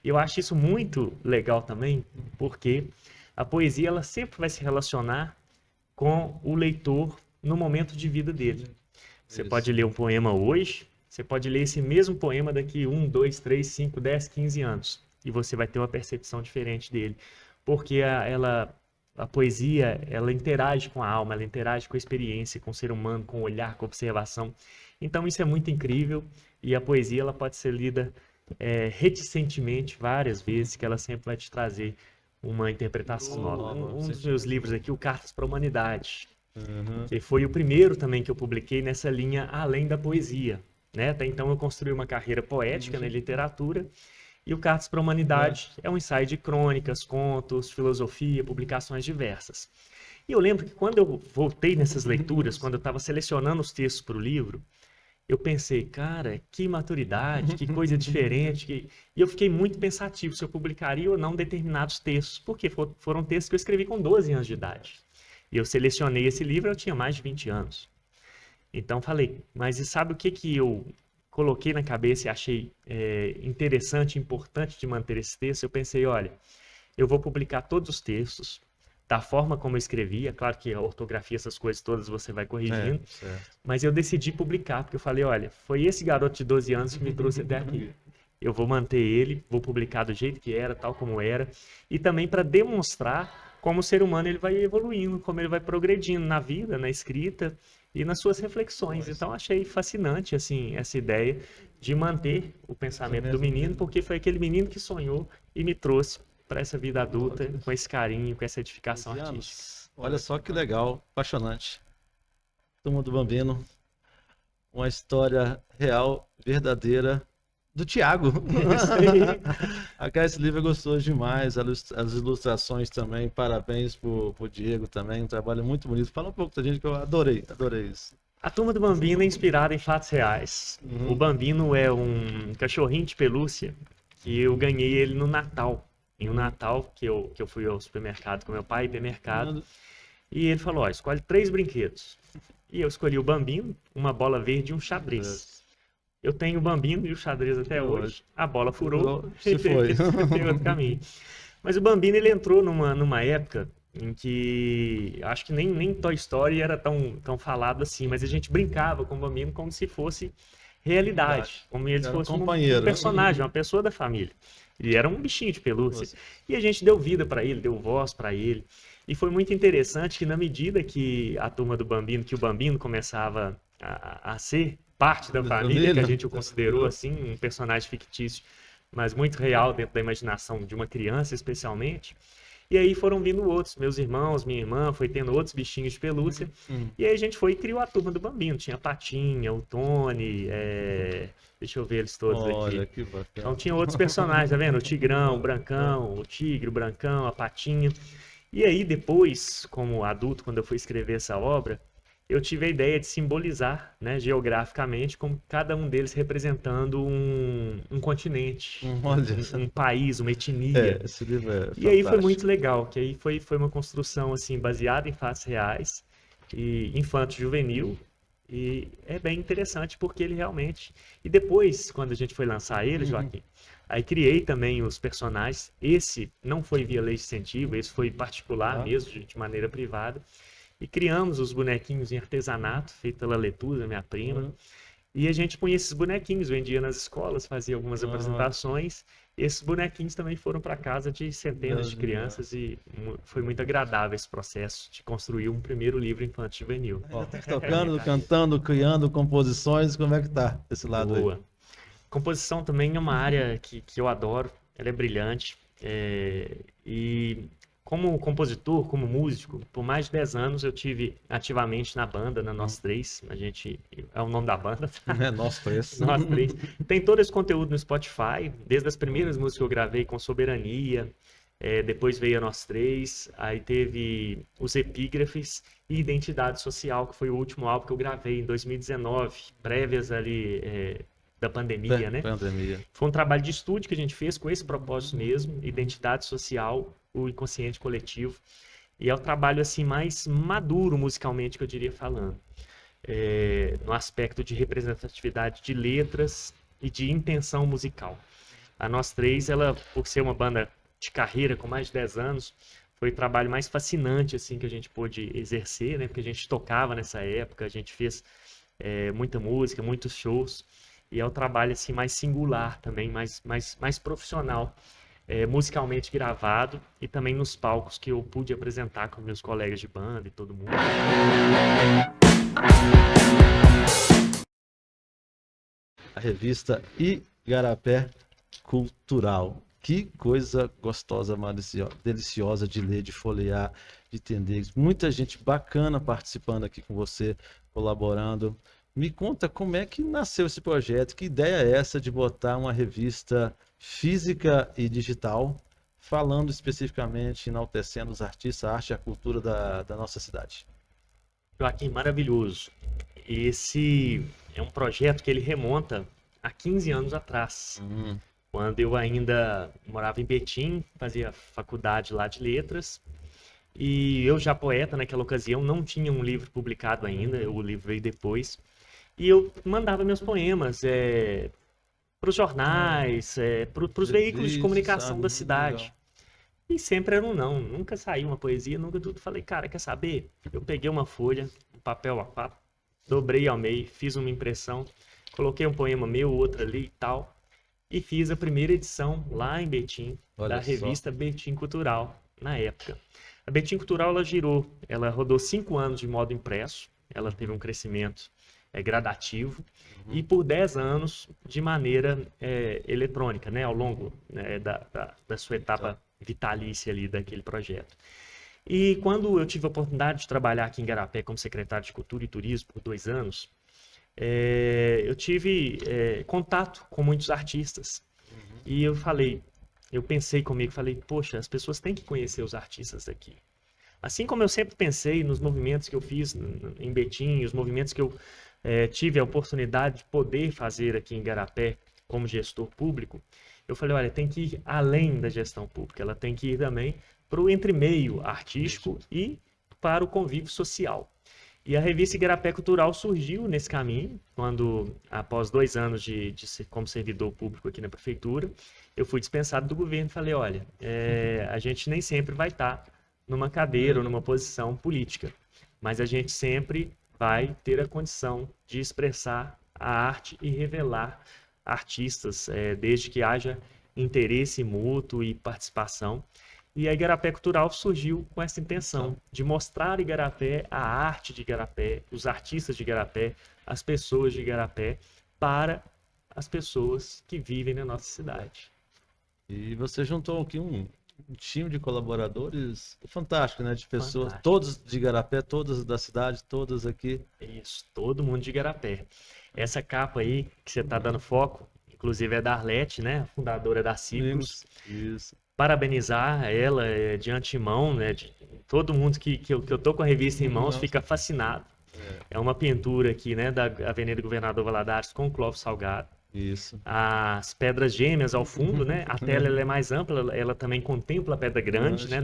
E eu acho isso muito legal também, porque a poesia ela sempre vai se relacionar com o leitor no momento de vida dele. Você pode ler um poema hoje, você pode ler esse mesmo poema daqui 1, 2, 3, 5, 10, 15 anos. E você vai ter uma percepção diferente dele. Porque a poesia, ela interage com a alma, ela interage com a experiência, com o ser humano, com o olhar, com a observação. Então isso é muito incrível. E a poesia ela pode ser lida reticentemente várias vezes, que ela sempre vai te trazer uma interpretação nova. Um dos meus livros aqui, o Cartas para a Humanidade, que foi o primeiro também que eu publiquei nessa linha além da poesia. Né? Até então eu construí uma carreira poética na literatura, e o Cartas para a Humanidade é um ensaio de crônicas, contos, filosofia, publicações diversas. E eu lembro que quando eu voltei nessas leituras, quando eu estava selecionando os textos para o livro, eu pensei, cara, que maturidade, que coisa diferente. E eu fiquei muito pensativo se eu publicaria ou não determinados textos, porque foram textos que eu escrevi com 12 anos de idade. E eu selecionei esse livro, eu tinha mais de 20 anos. Então falei, mas e sabe o que eu coloquei na cabeça e achei interessante, importante de manter esse texto? Eu pensei, olha, eu vou publicar todos os textos da forma como eu escrevi. É claro que a ortografia, essas coisas todas você vai corrigindo, mas eu decidi publicar, porque eu falei, olha, foi esse garoto de 12 anos que me trouxe até aqui. Eu vou manter ele, vou publicar do jeito que era, tal como era, e também para demonstrar como o ser humano ele vai evoluindo, como ele vai progredindo na vida, na escrita e nas suas reflexões. Então achei fascinante assim essa ideia de manter o pensamento do menino, porque foi aquele menino que sonhou e me trouxe para essa vida adulta com esse carinho, com essa edificação artística. Olha só que legal, apaixonante. Turma do Bambino, uma história real, verdadeira do Thiago. Esse livro é gostoso demais, as ilustrações também, parabéns pro Diego também, um trabalho muito bonito. Fala um pouco da gente que eu adorei isso. A Turma do Bambino é inspirada em fatos reais. O Bambino é um cachorrinho de pelúcia que eu ganhei ele no Natal. Em um Natal que eu fui ao supermercado com meu pai, hipermercado, e ele falou, escolhe 3 brinquedos. E eu escolhi o Bambino, uma bola verde e um xadrez. Eu tenho o Bambino e o xadrez até hoje. A bola furou e teve outro caminho. Mas o Bambino ele entrou numa época em que acho que nem Toy Story era tão falado assim, mas a gente brincava com o Bambino como se fosse realidade, como ele fosse um personagem, uma pessoa da família. Ele era um bichinho de pelúcia. E a gente deu vida para ele, deu voz para ele. E foi muito interessante que na medida que a Turma do Bambino, que o Bambino começava a ser parte da família, que a gente o considerou assim, um personagem fictício, mas muito real dentro da imaginação de uma criança especialmente, E aí foram vindo outros, meus irmãos, minha irmã, foi tendo outros bichinhos de pelúcia. E aí a gente foi e criou a turma do Bambino. Tinha a Patinha, o Tony, deixa eu ver eles todos Olha, aqui. que bacana. Então tinha outros personagens, tá vendo? O Tigrão, o Brancão, o Tigre, o Brancão, a Patinha. E aí depois, como adulto, quando eu fui escrever essa obra, eu tive a ideia de simbolizar, né, geograficamente, como cada um deles representando um continente, Olha, um país, uma etnia. esse livro é E aí foi fantástico. muito legal, que aí foi uma construção assim baseada em fatos reais e infanto-juvenil. E é bem interessante porque ele realmente... E depois, quando a gente foi lançar ele, Joaquim, aí criei também os personagens. Esse não foi via lei de incentivo, esse foi particular mesmo, de maneira privada. E criamos os bonequinhos em artesanato, feito pela Letusa, minha prima. E a gente punha esses bonequinhos, vendia nas escolas, fazia algumas apresentações. Esses bonequinhos também foram para casa de centenas de crianças e foi muito agradável esse processo de construir um primeiro livro infanto-juvenil. Tocando, cantando, criando composições, como é que tá esse lado aí? Boa. Composição também é uma área que eu adoro, ela é brilhante. E como compositor, como músico, por mais de 10 anos eu tive ativamente na banda, na Nós Três. A gente é o nome da banda. É Nós Três. Nós Três. Tem todo esse conteúdo no Spotify, desde as primeiras músicas que eu gravei com Soberania, depois veio a Nós Três, aí teve os Epígrafes e Identidade Social, que foi o último álbum que eu gravei em 2019, prévias ali da pandemia, né? Pandemia. Foi um trabalho de estúdio que a gente fez com esse propósito mesmo, identidade social, o inconsciente coletivo. E é o trabalho assim mais maduro musicalmente, que eu diria falando. No aspecto de representatividade de letras e de intenção musical. A Nós Três, ela, por ser uma banda de carreira com mais de 10 anos, foi o trabalho mais fascinante assim que a gente pôde exercer, né? Porque a gente tocava nessa época, a gente fez muita música, muitos shows. E é o trabalho assim, mais singular também, mais profissional, musicalmente gravado e também nos palcos que eu pude apresentar com meus colegas de banda e todo mundo. A revista Igarapé Cultural. Que coisa gostosa, deliciosa de ler, de folhear, de entender. Muita gente bacana participando aqui com você, colaborando. Me conta como é que nasceu esse projeto, que ideia é essa de botar uma revista física e digital, falando especificamente, enaltecendo os artistas, a arte e a cultura da nossa cidade? Joaquim, maravilhoso. Esse é um projeto que ele remonta a 15 anos atrás, quando eu ainda morava em Betim, fazia faculdade lá de letras, e eu já poeta naquela ocasião, não tinha um livro publicado ainda, o livro veio depois. E eu mandava meus poemas para os jornais, para os veículos de comunicação da cidade. E sempre era um não, nunca saiu uma poesia, nunca tudo. Falei, cara, quer saber? Eu peguei uma folha, um papel A4, dobrei ao meio, fiz uma impressão, coloquei um poema meu, outro ali e tal, e fiz a primeira edição lá em Betim, da revista Betim Cultural, na época. A Betim Cultural, ela rodou 5 anos de modo impresso, ela teve um crescimento gradativo, e por 10 anos de maneira eletrônica, né, ao longo da sua etapa vitalícia ali daquele projeto. E quando eu tive a oportunidade de trabalhar aqui em Igarapé como secretário de Cultura e Turismo por 2 anos, eu tive contato com muitos artistas. E eu pensei comigo, falei, poxa, as pessoas têm que conhecer os artistas daqui. Assim como eu sempre pensei nos movimentos que eu fiz em Betim, os movimentos que eu tive a oportunidade de poder fazer aqui em Igarapé como gestor público, eu falei, olha, tem que ir além da gestão pública, ela tem que ir também para o entremeio artístico e para o convívio social. E a revista Igarapé Cultural surgiu nesse caminho, quando, após 2 anos como servidor público aqui na prefeitura, eu fui dispensado do governo e falei, olha, a gente nem sempre vai estar numa cadeira ou numa posição política, mas a gente sempre vai ter a condição de expressar a arte e revelar artistas, desde que haja interesse mútuo e participação. E a Igarapé Cultural surgiu com essa intenção de mostrar Igarapé, a arte de Igarapé, os artistas de Igarapé, as pessoas de Igarapé, para as pessoas que vivem na nossa cidade. E você juntou aqui um um time de colaboradores fantástico, né? De pessoas, Fantástico. todos de Igarapé, todas da cidade, todas aqui. Isso, todo mundo de Igarapé. Essa capa aí que você está dando foco, inclusive é da Arlete, né? Fundadora da Ciclos. Isso. Parabenizar ela de antemão, né? De todo mundo que eu tô com a revista em mãos fica fascinado. É uma pintura aqui, né? Da Avenida Governador Valadares com Clóvis Salgado. Isso. As pedras gêmeas ao fundo, né? A tela ela é mais ampla, ela também contempla a pedra grande, né?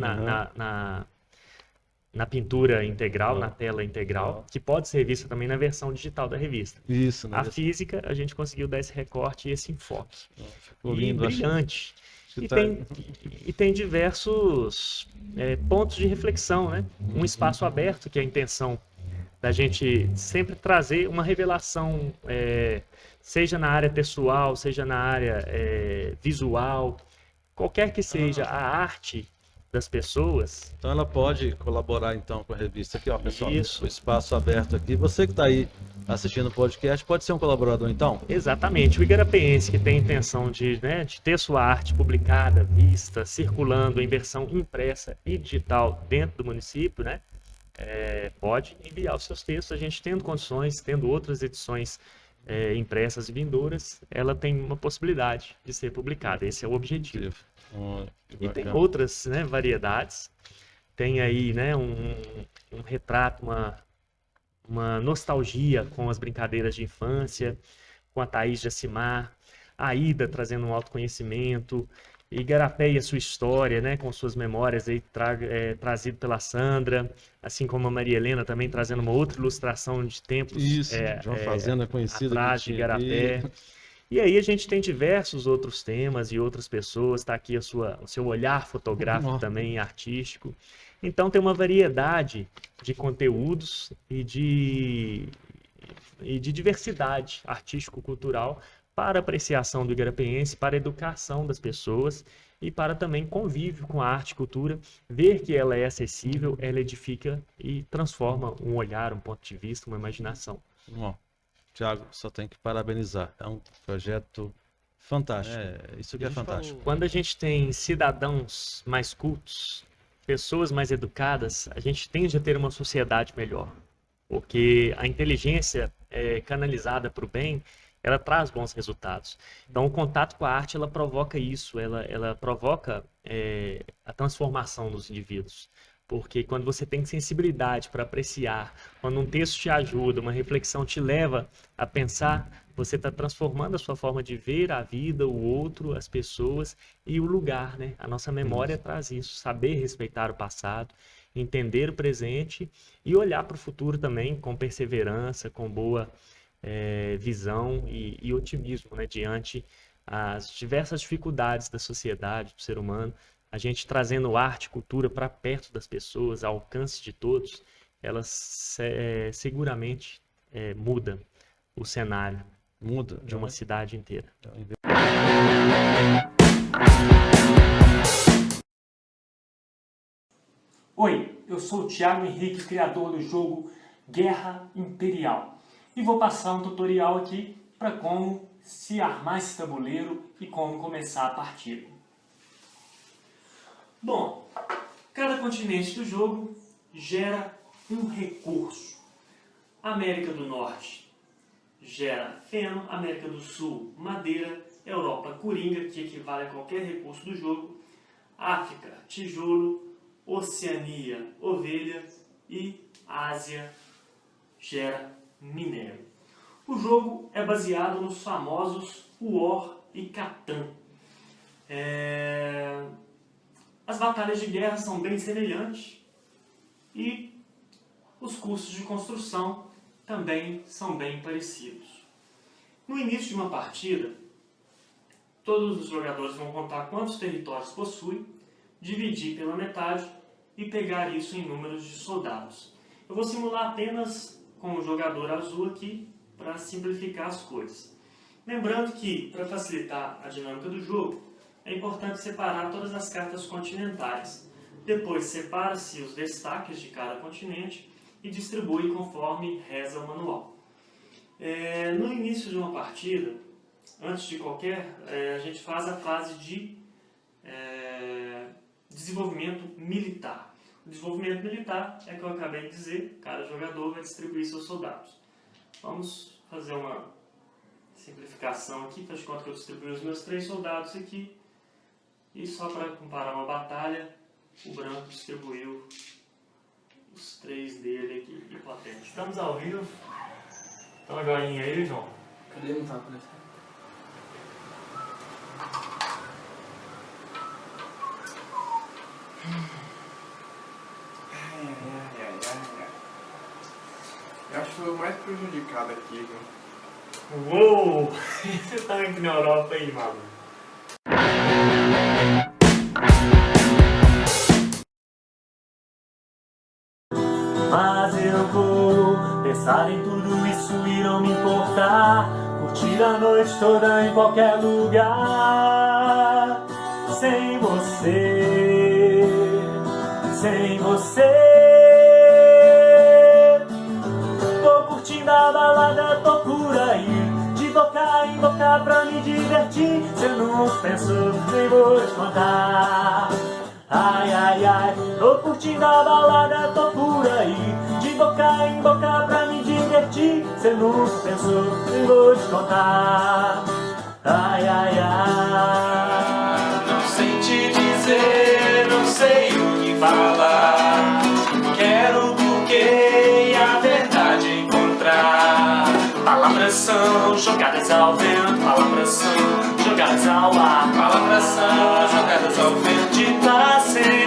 Na pintura integral, na tela integral, que pode ser vista também na versão digital da revista. Isso, né? A física, a gente conseguiu dar esse recorte e esse enfoque. Ficou E lindo, brilhante. acho que E tem diversos pontos de reflexão, né? Um espaço aberto, que é a intenção da gente sempre trazer uma revelação, seja na área textual, seja na área visual, qualquer que seja a arte das pessoas. Então ela pode colaborar então com a revista aqui, ó, pessoal. Isso. O espaço aberto aqui. Você que está aí assistindo o podcast pode ser um colaborador então? Exatamente. O igarapense que tem a intenção de ter sua arte publicada, vista, circulando em versão impressa e digital dentro do município, né? Pode enviar os seus textos. A gente tendo condições, tendo outras edições impressas e vindouras, ela tem uma possibilidade de ser publicada. Esse é o objetivo. E tem outras, né, variedades. Tem aí, né, um retrato, uma nostalgia com as brincadeiras de infância, com a Thaís de Acimar, a Ida trazendo um autoconhecimento, Igarapé e a sua história, né, com suas memórias aí trazido pela Sandra, assim como a Maria Helena também trazendo uma outra ilustração de tempos de uma fazenda conhecida atrás de Igarapé. E aí a gente tem diversos outros temas e outras pessoas, está aqui o seu olhar fotográfico também, artístico. Então tem uma variedade de conteúdos e de diversidade artístico-cultural para apreciação do igarapense, para educação das pessoas e para também convívio com a arte e cultura, ver que ela é acessível, ela edifica e transforma um olhar, um ponto de vista, uma imaginação. Tiago, só tem que parabenizar. É um projeto fantástico. Isso que é fantástico. Quando a gente tem cidadãos mais cultos, pessoas mais educadas, a gente tende a ter uma sociedade melhor. Porque a inteligência canalizada para o bem, ela traz bons resultados. Então, o contato com a arte, ela provoca isso, ela provoca a transformação dos indivíduos. Porque quando você tem sensibilidade para apreciar, quando um texto te ajuda, uma reflexão te leva a pensar, você está transformando a sua forma de ver a vida, o outro, as pessoas e o lugar, né? A nossa memória traz isso, saber respeitar o passado, entender o presente e olhar para o futuro também com perseverança, com boa visão e otimismo, né? Diante as diversas dificuldades da sociedade, do ser humano. A gente trazendo arte e cultura para perto das pessoas, ao alcance de todos, ela seguramente muda o cenário de uma cidade inteira. Oi, eu sou o Thiago Henrique, criador do jogo Guerra Imperial. E vou passar um tutorial aqui para como se armar esse tabuleiro e como começar a partida. Bom, cada continente do jogo gera um recurso. América do Norte gera feno, América do Sul, madeira, Europa, coringa, que equivale a qualquer recurso do jogo, África, tijolo, Oceania, ovelha e Ásia gera minério. O jogo é baseado nos famosos War e Catan. As batalhas de guerra são bem semelhantes e os custos de construção também são bem parecidos. No início de uma partida, todos os jogadores vão contar quantos territórios possuem, dividir pela metade e pegar isso em números de soldados. Eu vou simular apenas com o jogador azul aqui para simplificar as coisas. Lembrando que, para facilitar a dinâmica do jogo, é importante separar todas as cartas continentais. Depois separa-se os destaques de cada continente e distribui conforme reza o manual. No início de uma partida, antes de qualquer, a gente faz a fase de desenvolvimento militar. O desenvolvimento militar é que eu acabei de dizer, cada jogador vai distribuir seus soldados. Vamos fazer uma simplificação aqui, faz de conta que eu distribuí os meus 3 soldados aqui, e só para comparar uma batalha, o branco distribuiu os 3 dele aqui, hipotético. Estamos ao vivo. Então, joinha aí, João. Cadê o tapa? Eu acho que foi o mais prejudicado aqui, viu? Uou! Você tá aqui na Europa aí, maluco. Mas eu vou pensar em tudo isso e não me importar, curtir a noite toda em qualquer lugar. Sem você, sem você. Tô curtindo a balada, tô por aí, de boca em boca pra me divertir. Cê não pensou, nem vou te contar. Ai, ai, ai, tô curtindo a balada, tô por aí, de boca em boca pra me divertir. Cê nunca pensou, nem vou te contar. Ai, ai, ai. Não sei te dizer, não sei o que falar. Quero o porquê e a verdade encontrar. Palavras são jogadas ao vento, palavras são jogadas ao ar. Palavras são jogadas ao vento, de dar sentença.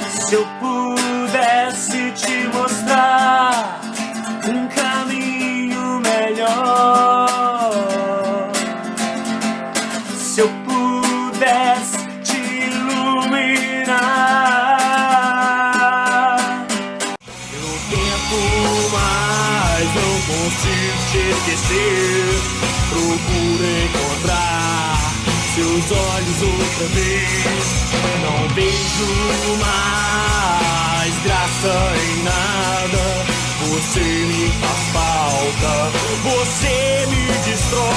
Se eu pudesse te mostrar um caminho melhor, se eu pudesse te iluminar, eu tento, mas não consigo te esquecer. Procuro encontrar seus olhos outra vez. Não vejo mais graça em nada. Você me faz falta, você me destrói.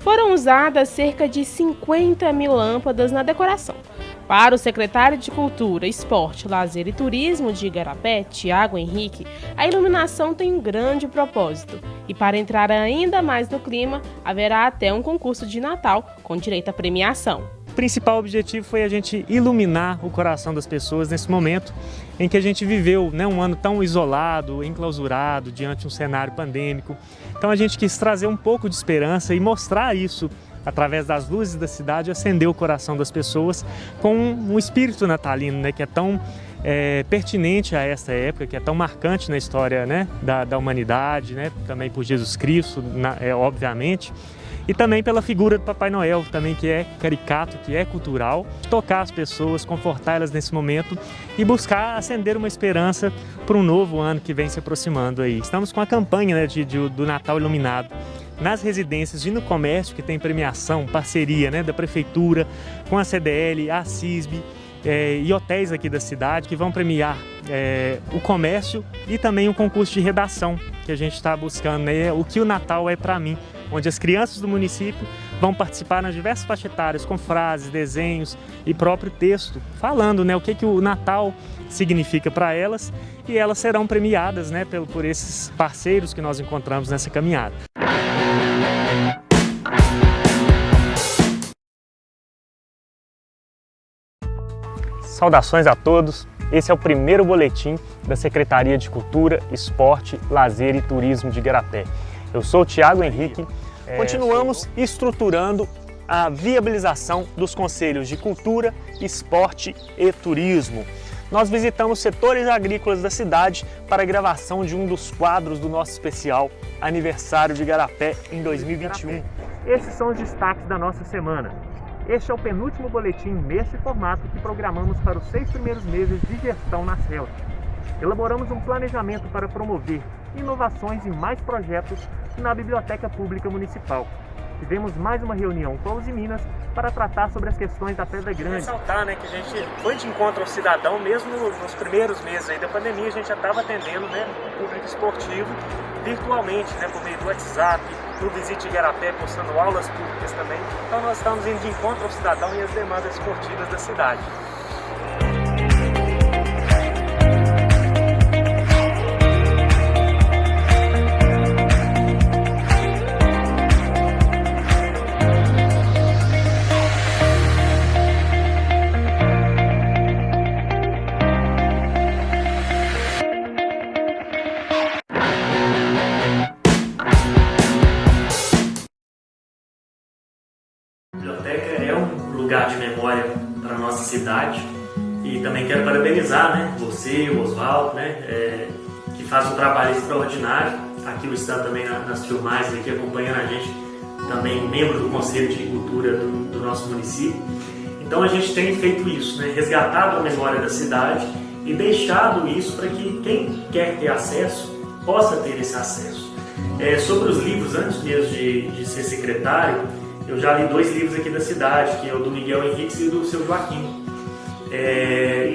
Foram usadas cerca de 50 mil lâmpadas na decoração. Para o secretário de Cultura, Esporte, Lazer e Turismo de Igarapé, Tiago Henrique, a iluminação tem um grande propósito. E para entrar ainda mais no clima, haverá até um concurso de Natal com direito à premiação. O principal objetivo foi a gente iluminar o coração das pessoas nesse momento em que a gente viveu, né, um ano tão isolado, enclausurado, diante de um cenário pandêmico. Então a gente quis trazer um pouco de esperança e mostrar isso através das luzes da cidade, acender o coração das pessoas com um espírito natalino, né, que é tão pertinente a esta época, que é tão marcante na história, né, da humanidade, né, também por Jesus Cristo, obviamente. E também pela figura do Papai Noel, também, que é caricato, que é cultural. Tocar as pessoas, confortar elas nesse momento e buscar acender uma esperança para um novo ano que vem se aproximando aí. Estamos com a campanha, né, do Natal Iluminado nas residências e no comércio, que tem premiação, parceria, né, da Prefeitura com a CDL, a CISB e hotéis aqui da cidade, que vão premiar o comércio e também um concurso de redação que a gente está buscando, né, o que o Natal é para mim, onde as crianças do município vão participar nas diversas faixas etárias, com frases, desenhos e próprio texto, falando, né, o que o Natal significa para elas, e elas serão premiadas, né, por esses parceiros que nós encontramos nessa caminhada. Saudações a todos! Esse é o primeiro boletim da Secretaria de Cultura, Esporte, Lazer e Turismo de Igarapé. Eu sou o Tiago Henrique. Continuamos estruturando a viabilização dos conselhos de cultura, esporte e turismo. Nós visitamos setores agrícolas da cidade para a gravação de um dos quadros do nosso especial Aniversário de Igarapé em 2021. Esses são os destaques da nossa semana. Este é o penúltimo boletim nesse formato que programamos para os 6 primeiros meses de gestão na CELT. Elaboramos um planejamento para promover inovações e mais projetos na Biblioteca Pública Municipal. Tivemos mais uma reunião com a Uzi Minas para tratar sobre as questões da Pedra Grande. Ressaltar, que a gente foi de encontro ao cidadão, mesmo nos primeiros meses aí da pandemia, a gente já estava atendendo o público esportivo virtualmente, por meio do WhatsApp, no Visite Igarapé, postando aulas públicas também. Então nós estamos indo de encontro ao cidadão e às demandas esportivas da cidade. Lugar de memória para a nossa cidade, e também quero parabenizar você, o Oswaldo, que faz um trabalho extraordinário. Aqui o Stan também nas filmagens, aqui acompanhando a gente, também membro do Conselho de Cultura do nosso município. Então a gente tem feito isso, resgatado a memória da cidade e deixado isso para que quem quer ter acesso possa ter esse acesso. Sobre os livros, antes mesmo de ser secretário, eu já li 2 livros aqui da cidade, que é o do Miguel Henrique e do seu Joaquim.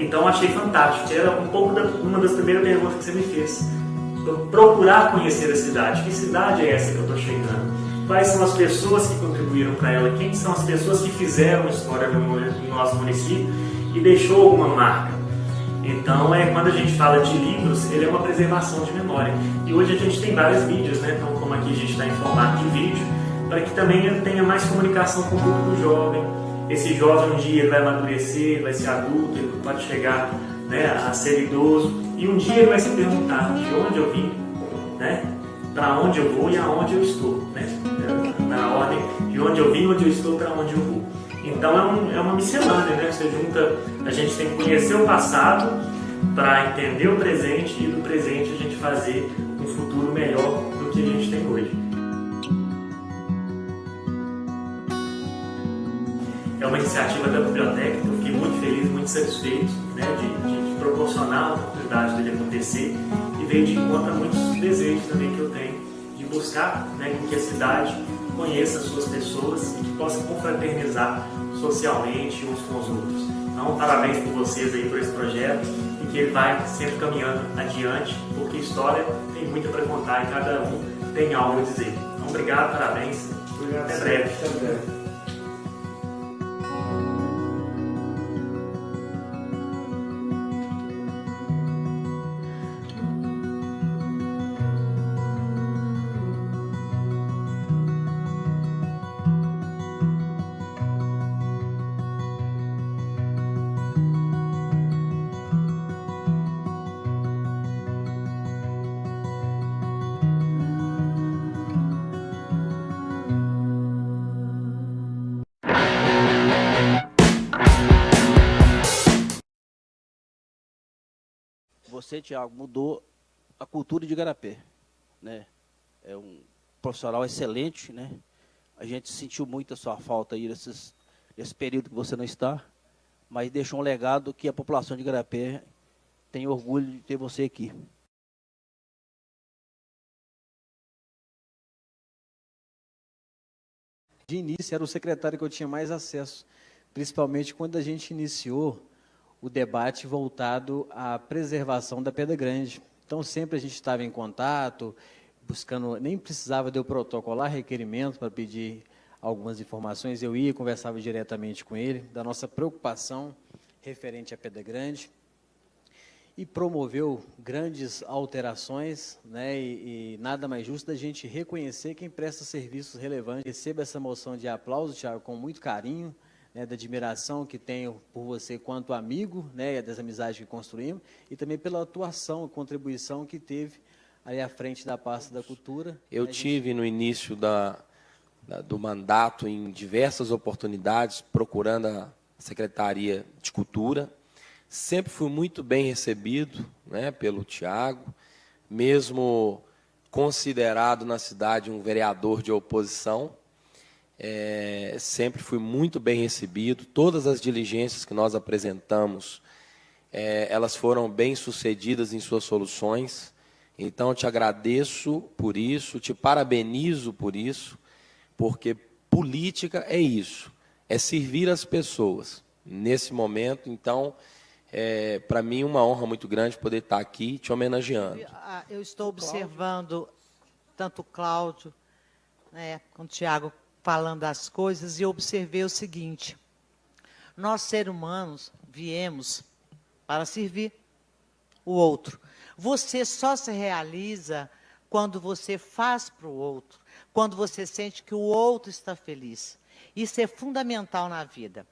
Então achei fantástico. Era um pouco uma das primeiras perguntas que você me fez. Procurar conhecer a cidade. Que cidade é essa que eu estou chegando? Quais são as pessoas que contribuíram para ela? Quem são as pessoas que fizeram história no nosso município e deixou alguma marca? Então, quando a gente fala de livros, ele é uma preservação de memória. E hoje a gente tem várias mídias, então como aqui a gente está em formato de vídeo, para que também ele tenha mais comunicação com o público jovem. Esse jovem um dia ele vai amadurecer, vai ser adulto, ele pode chegar a ser idoso, e um dia ele vai se perguntar de onde eu vim, para onde eu vou e aonde eu estou, na ordem de onde eu vim, onde eu estou, para onde eu vou. Então é uma miscelânea, você junta, a gente tem que conhecer o passado para entender o presente, e do presente a gente fazer um futuro melhor do que a gente tem hoje. É uma iniciativa da biblioteca que eu fiquei muito feliz, muito satisfeito de proporcionar a oportunidade dele acontecer, e veio de encontro a muitos desejos também que eu tenho de buscar que a cidade conheça as suas pessoas e que possa confraternizar socialmente uns com os outros. Então, parabéns por vocês aí por esse projeto, e que ele vai sempre caminhando adiante, porque história tem muita para contar e cada um tem algo a dizer. Então, obrigado, parabéns. Até breve. Até breve. Você, Thiago, mudou a cultura de Igarapé, É um profissional excelente, A gente sentiu muito a sua falta aí nesse período que você não está, mas deixou um legado que a população de Igarapé tem orgulho de ter você aqui. De início, era o secretário que eu tinha mais acesso, principalmente quando a gente iniciou o debate voltado à preservação da Pedra Grande. Então, sempre a gente estava em contato, buscando, nem precisava de eu protocolar requerimento para pedir algumas informações, eu ia e conversava diretamente com ele, da nossa preocupação referente à Pedra Grande, e promoveu grandes alterações, e nada mais justo da gente reconhecer quem presta serviços relevantes. Receba essa moção de aplauso, Thiago, com muito carinho, da admiração que tenho por você quanto amigo, e das amizades que construímos, e também pela atuação e contribuição que teve ali à frente da pasta da cultura. Eu tive no início do mandato em diversas oportunidades, procurando a Secretaria de Cultura. Sempre fui muito bem recebido, né, pelo Tiago, mesmo considerado na cidade um vereador de oposição. Sempre fui muito bem recebido. Todas as diligências que nós apresentamos, elas foram bem sucedidas em suas soluções. Então, eu te agradeço por isso, te parabenizo por isso, porque política é isso, é servir as pessoas. Nesse momento, então, para mim, uma honra muito grande poder estar aqui te homenageando. Eu estou observando tanto o Cláudio, né, quanto o Tiago falando as coisas, e eu observei o seguinte: nós, seres humanos, viemos para servir o outro. Você só se realiza quando você faz para o outro, quando você sente que o outro está feliz. Isso é fundamental na vida.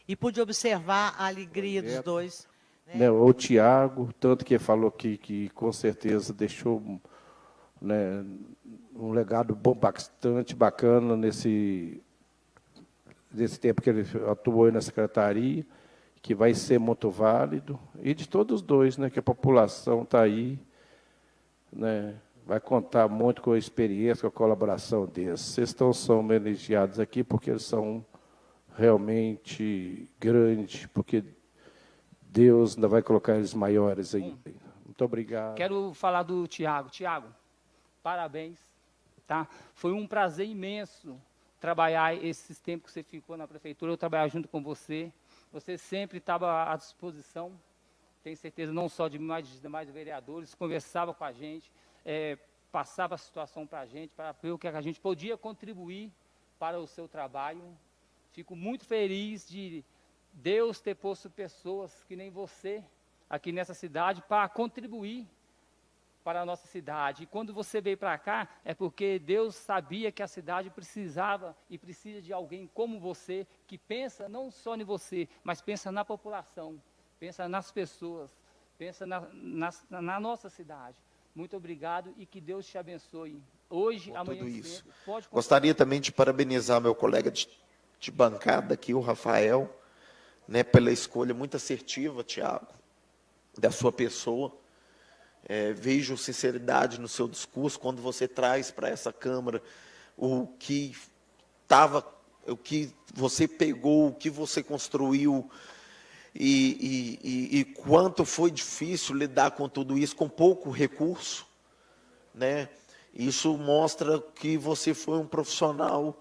E pude observar a alegria dos dois. Né, o Tiago, tanto que falou que com certeza deixou, né, um legado bastante bacana nesse tempo que ele atuou na secretaria, que vai ser muito válido, e de todos os dois, né, que a população está aí, né, vai contar muito com a experiência, com a colaboração deles. Vocês são homenageados aqui porque eles são realmente grandes, porque Deus ainda vai colocar eles maiores ainda. Muito obrigado. Quero falar do Tiago. Tiago, parabéns. Tá? Foi um prazer imenso trabalhar esses tempos que você ficou na prefeitura, eu trabalhar junto com você. Você sempre estava à disposição, tenho certeza, não só de mim, mas de demais vereadores, conversava com a gente, passava a situação para ver o que a gente podia contribuir para o seu trabalho. Fico muito feliz de Deus ter posto pessoas que nem você aqui nessa cidade para contribuir para a nossa cidade. E quando você veio para cá, é porque Deus sabia que a cidade precisava e precisa de alguém como você, que pensa não só em você, mas pensa na população, pensa nas pessoas, pensa na nossa cidade. Muito obrigado e que Deus te abençoe. Hoje, por amanhã, tudo isso. sempre, pode contar. Gostaria também de parabenizar meu colega de bancada aqui, o Rafael, né, pela escolha muito assertiva, Tiago, da sua pessoa. Vejo sinceridade no seu discurso quando você traz para essa Câmara o que você pegou, o que você construiu e quanto foi difícil lidar com tudo isso com pouco recurso, né? Isso mostra que você foi um profissional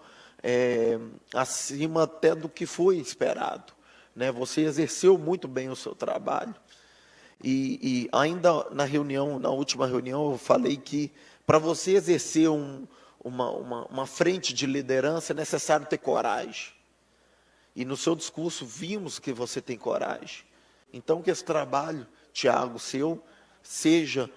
acima até do que foi esperado, né? Você exerceu muito bem o seu trabalho. E ainda na última reunião, eu falei que para você exercer uma frente de liderança é necessário ter coragem. E no seu discurso vimos que você tem coragem. Então que esse trabalho, Tiago, seu, seja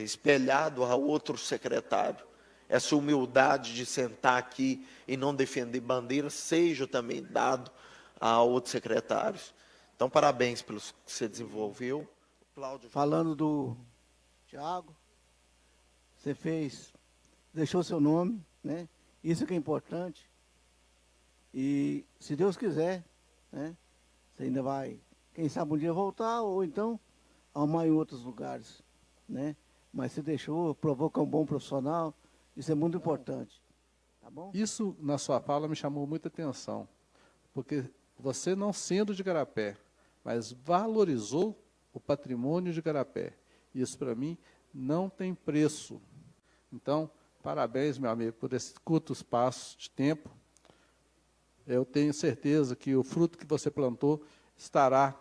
espelhado a outro secretário. Essa humildade de sentar aqui e não defender bandeiras seja também dado a outros secretários. Então, parabéns pelos que você desenvolveu. Cláudio. Falando do Tiago, você deixou seu nome, né? Isso que é importante. E, se Deus quiser, né, você ainda vai, quem sabe um dia voltar, ou então arrumar em outros lugares, né? Mas você provou que é um bom profissional, isso é muito importante. Tá bom? Isso, na sua fala, me chamou muita atenção, porque você, não sendo de Igarapé, mas valorizou o patrimônio de Igarapé. Isso, para mim, não tem preço. Então, parabéns, meu amigo, por esse curto espaço de tempo. Eu tenho certeza que o fruto que você plantou estará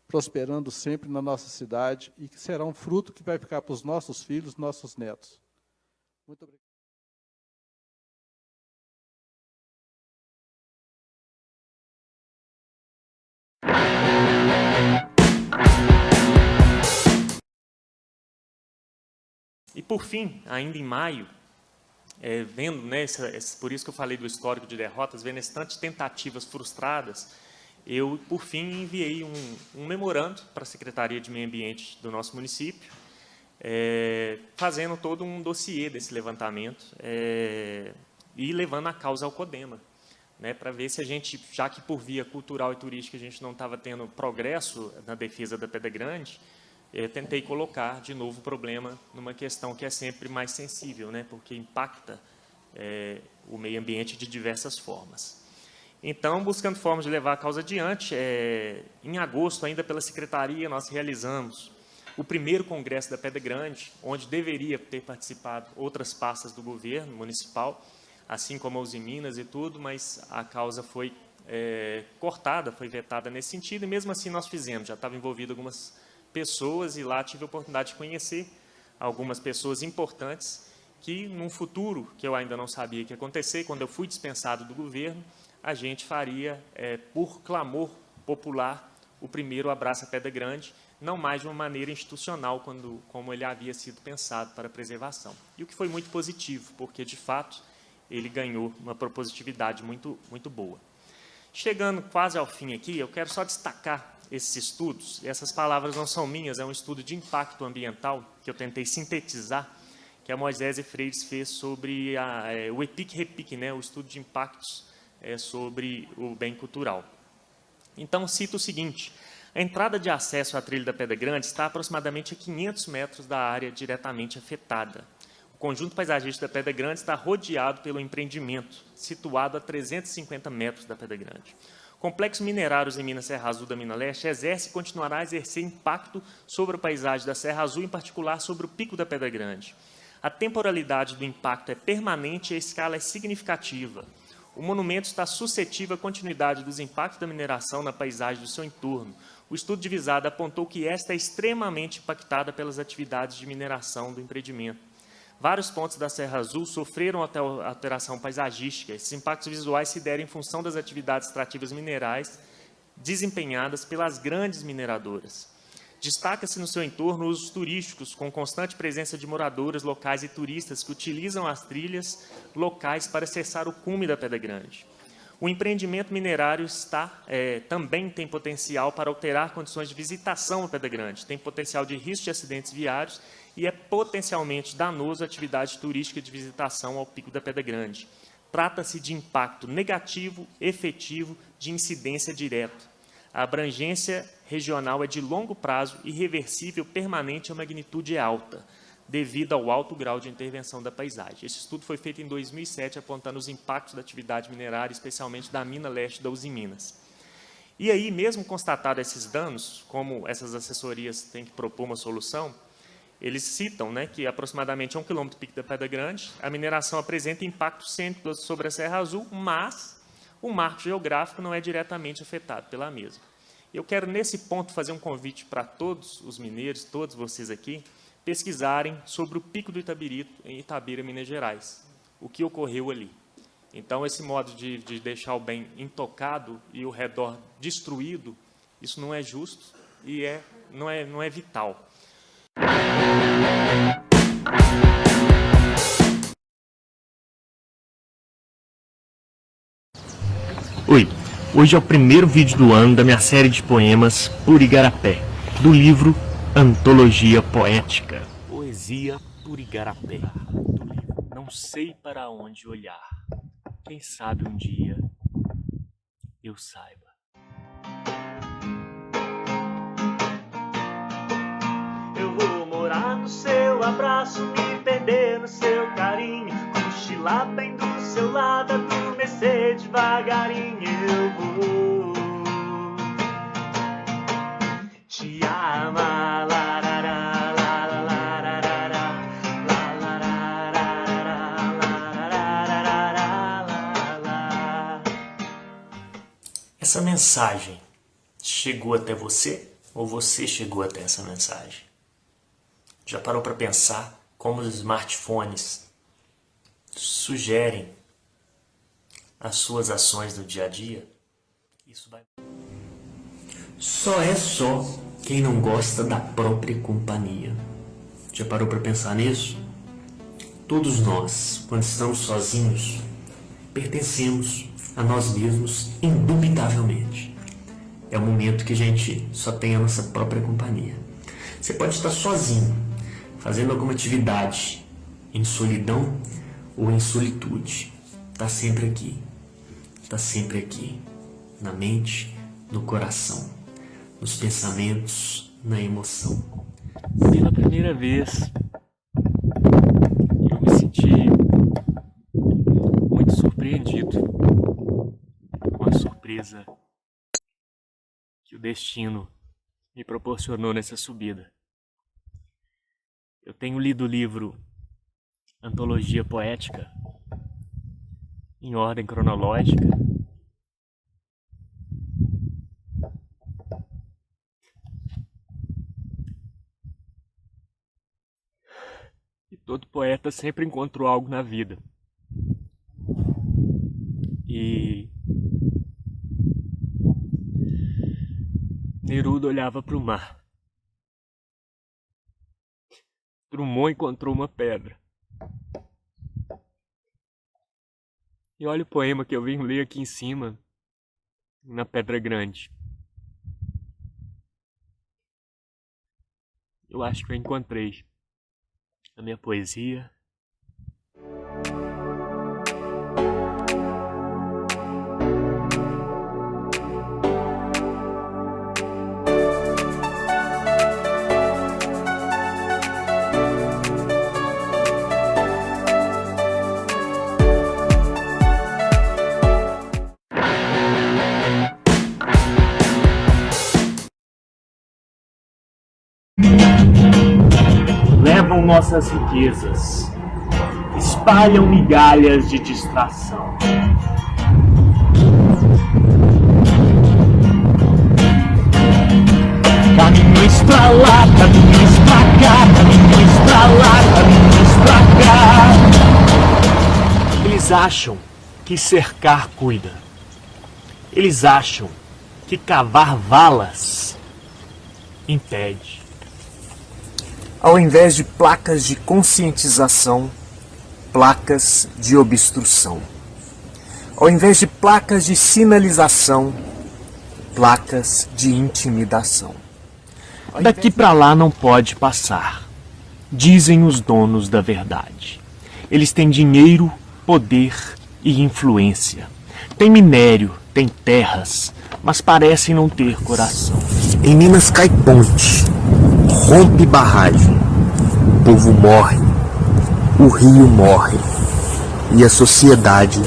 prosperando sempre na nossa cidade e que será um fruto que vai ficar para os nossos filhos, nossos netos. Muito obrigado. E, por fim, ainda em maio, vendo, né, por isso que eu falei do histórico de derrotas, vendo essas tantas tentativas frustradas, eu, por fim, enviei um memorando para a Secretaria de Meio Ambiente do nosso município, fazendo todo um dossiê desse levantamento, e levando a causa ao CODEMA, né, para ver se a gente, já que por via cultural e turística a gente não estava tendo progresso na defesa da Pedra Grande, tentei colocar de novo o problema numa questão que é sempre mais sensível, né, porque impacta o meio ambiente de diversas formas. Então, buscando formas de levar a causa adiante, em agosto, ainda pela Secretaria, nós realizamos o primeiro Congresso da Pedra Grande, onde deveria ter participado outras pastas do governo municipal, assim como a Uzi Minas e tudo, mas a causa foi cortada, foi vetada nesse sentido, e mesmo assim nós fizemos. Já estava envolvido algumas pessoas e lá tive a oportunidade de conhecer algumas pessoas importantes que, num futuro, que eu ainda não sabia que ia acontecer, quando eu fui dispensado do governo, a gente faria, por clamor popular, o primeiro Abraça Pedra Grande, não mais de uma maneira institucional, como ele havia sido pensado para a preservação. E o que foi muito positivo, porque, de fato, ele ganhou uma propositividade muito, muito boa. Chegando quase ao fim aqui, eu quero só destacar esses estudos, e essas palavras não são minhas, é um estudo de impacto ambiental, que eu tentei sintetizar, que a Moisés e Freires fez sobre o EPIC-REPIC, né, o estudo de impactos sobre o bem cultural. Então, cito o seguinte: a entrada de acesso à trilha da Pedra Grande está aproximadamente a 500 metros da área diretamente afetada. O conjunto paisagístico da Pedra Grande está rodeado pelo empreendimento, situado a 350 metros da Pedra Grande. O complexo minerários em Minas Serra Azul da Mina Leste exerce e continuará a exercer impacto sobre a paisagem da Serra Azul, em particular sobre o pico da Pedra Grande. A temporalidade do impacto é permanente e a escala é significativa. O monumento está suscetível à continuidade dos impactos da mineração na paisagem do seu entorno. O estudo divisado apontou que esta é extremamente impactada pelas atividades de mineração do empreendimento. Vários pontos da Serra Azul sofreram alteração paisagística. Esses impactos visuais se deram em função das atividades extrativas minerais desempenhadas pelas grandes mineradoras. Destaca-se no seu entorno usos turísticos, com constante presença de moradores locais e turistas que utilizam as trilhas locais para acessar o cume da Pedra Grande. O empreendimento minerário também tem potencial para alterar condições de visitação à Pedra Grande, tem potencial de risco de acidentes viários e é potencialmente danoso a atividade turística de visitação ao pico da Pedra Grande. Trata-se de impacto negativo, efetivo, de incidência direta. A abrangência regional é de longo prazo, irreversível, permanente, a magnitude é alta, devido ao alto grau de intervenção da paisagem. Esse estudo foi feito em 2007, apontando os impactos da atividade minerária, especialmente da Mina Leste da Uzi Minas. E aí, mesmo constatados esses danos, como essas assessorias têm que propor uma solução, eles citam, né, que aproximadamente a 1 km do pico da Pedra Grande, a mineração apresenta impacto cêntrico sobre a Serra Azul, mas o marco geográfico não é diretamente afetado pela mesma. Eu quero, nesse ponto, fazer um convite para todos os mineiros, todos vocês aqui, pesquisarem sobre o Pico do Itabirito, em Itabira, Minas Gerais, o que ocorreu ali. Então, esse modo de deixar o bem intocado e o redor destruído, isso não é justo e não é vital. Oi, hoje é o primeiro vídeo do ano da minha série de poemas por Igarapé, do livro Antologia Poética. Poesia por Igarapé, do livro Não Sei Para Onde Olhar. Quem sabe um dia eu saiba. Eu vou morar no seu abraço, me perder no seu carinho, cochilar bem do seu lado, adormecer devagarinho. Eu vou te amar. Essa mensagem chegou até você ou você chegou até essa mensagem? Já parou para pensar como os smartphones sugerem as suas ações no dia a dia? Só é quem não gosta da própria companhia. Já parou para pensar nisso? Todos nós, quando estamos sozinhos, pertencemos a nós mesmos indubitavelmente. É o momento que a gente só tem a nossa própria companhia. Você pode estar sozinho, fazendo alguma atividade em solidão ou em solitude. tá sempre aqui. Tá sempre aqui. Na mente, no coração, nos pensamentos, na emoção. Pela primeira vez, eu me senti muito surpreendido com a surpresa que o destino me proporcionou nessa subida. Eu tenho lido o livro Antologia Poética em ordem cronológica. E todo poeta sempre encontrou algo na vida. E Neruda olhava para o mar. Drummond encontrou uma pedra. E olha o poema que eu vim ler aqui em cima, na Pedra Grande. Eu acho que eu encontrei a minha poesia. Levam nossas riquezas, espalham migalhas de distração. Caminhos pra lá, caminhos pra cá, caminhos pra lá, caminhos pra cá. Eles acham que cercar cuida. Eles acham que cavar valas impede. Ao invés de placas de conscientização, placas de obstrução. Ao invés de placas de sinalização, placas de intimidação. Daqui pra lá não pode passar, dizem os donos da verdade. Eles têm dinheiro, poder e influência. Tem minério, tem terras, mas parecem não ter coração. Em Minas cai ponte, rompe barragem, o povo morre, o rio morre e a sociedade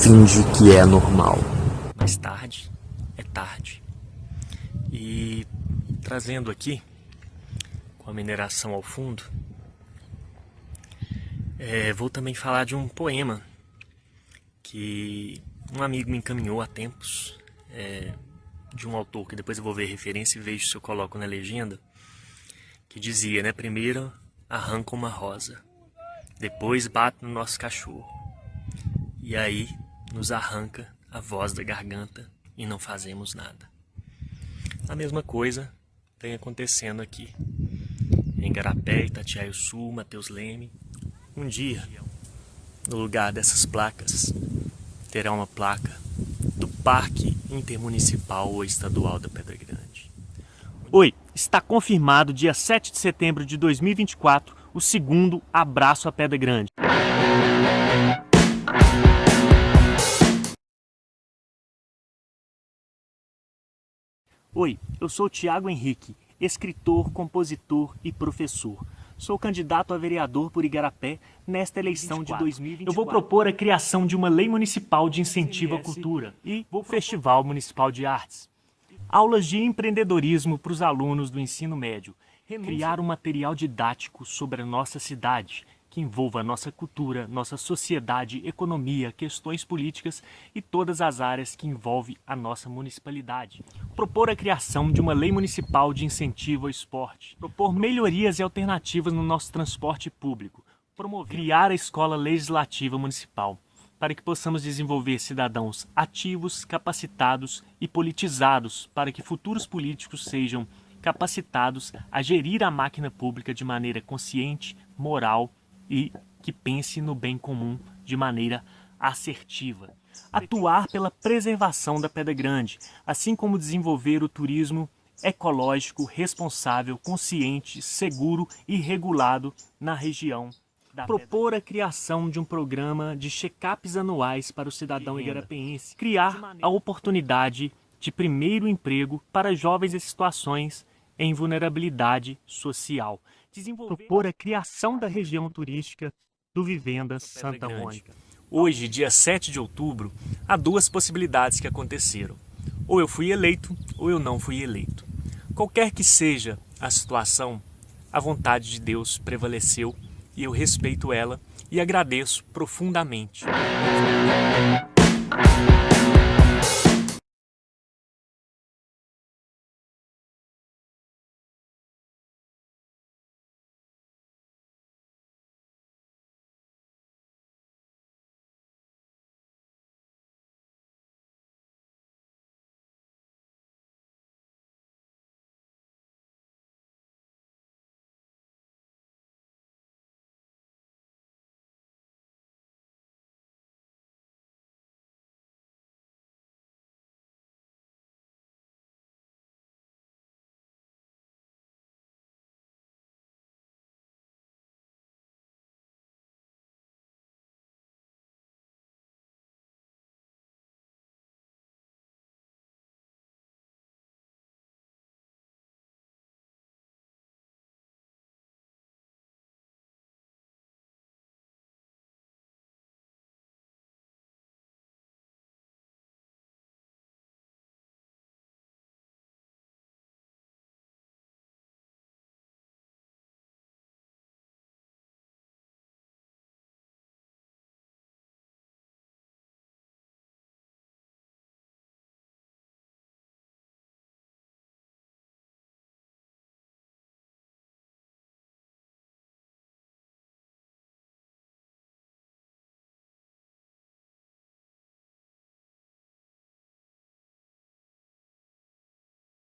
finge que é normal. Mais tarde é tarde. E trazendo aqui, com a mineração ao fundo, vou também falar de um poema que um amigo me encaminhou há tempos, de um autor que depois eu vou ver referência e vejo se eu coloco na legenda, que dizia, né? Primeiro arranca uma rosa, depois bate no nosso cachorro, e aí nos arranca a voz da garganta e não fazemos nada. A mesma coisa vem acontecendo aqui, em Igarapé, Itatiaia-Sul, Matheus Leme. Um dia, no lugar dessas placas, terá uma placa do Parque Intermunicipal ou Estadual da Pedra Grande. Oi, está confirmado dia 7 de setembro de 2024 o segundo Abraço à Pedra Grande. Oi, eu sou o Thiago Henrique, escritor, compositor e professor. Sou candidato a vereador por Igarapé nesta eleição de 2024. Eu vou propor a criação de uma lei municipal de incentivo à cultura e o Festival Municipal de Artes. Aulas de empreendedorismo para os alunos do ensino médio. Criar um material didático sobre a nossa cidade, que envolva a nossa cultura, nossa sociedade, economia, questões políticas e todas as áreas que envolvem a nossa municipalidade. Propor a criação de uma lei municipal de incentivo ao esporte. Propor melhorias e alternativas no nosso transporte público. Criar a escola legislativa municipal, para que possamos desenvolver cidadãos ativos, capacitados e politizados, para que futuros políticos sejam capacitados a gerir a máquina pública de maneira consciente, moral e que pense no bem comum de maneira assertiva. Atuar pela preservação da Pedra Grande, assim como desenvolver o turismo ecológico, responsável, consciente, seguro e regulado na região propor a criação de um programa de check-ups anuais para o cidadão igarapeense, criar a oportunidade de primeiro emprego para jovens em situações em vulnerabilidade social, propor a criação da região turística do Vivendas Santa Mônica. Hoje, dia 7 de outubro, há duas possibilidades que aconteceram. Ou eu fui eleito, ou eu não fui eleito. Qualquer que seja a situação, a vontade de Deus prevaleceu e eu respeito ela e agradeço profundamente.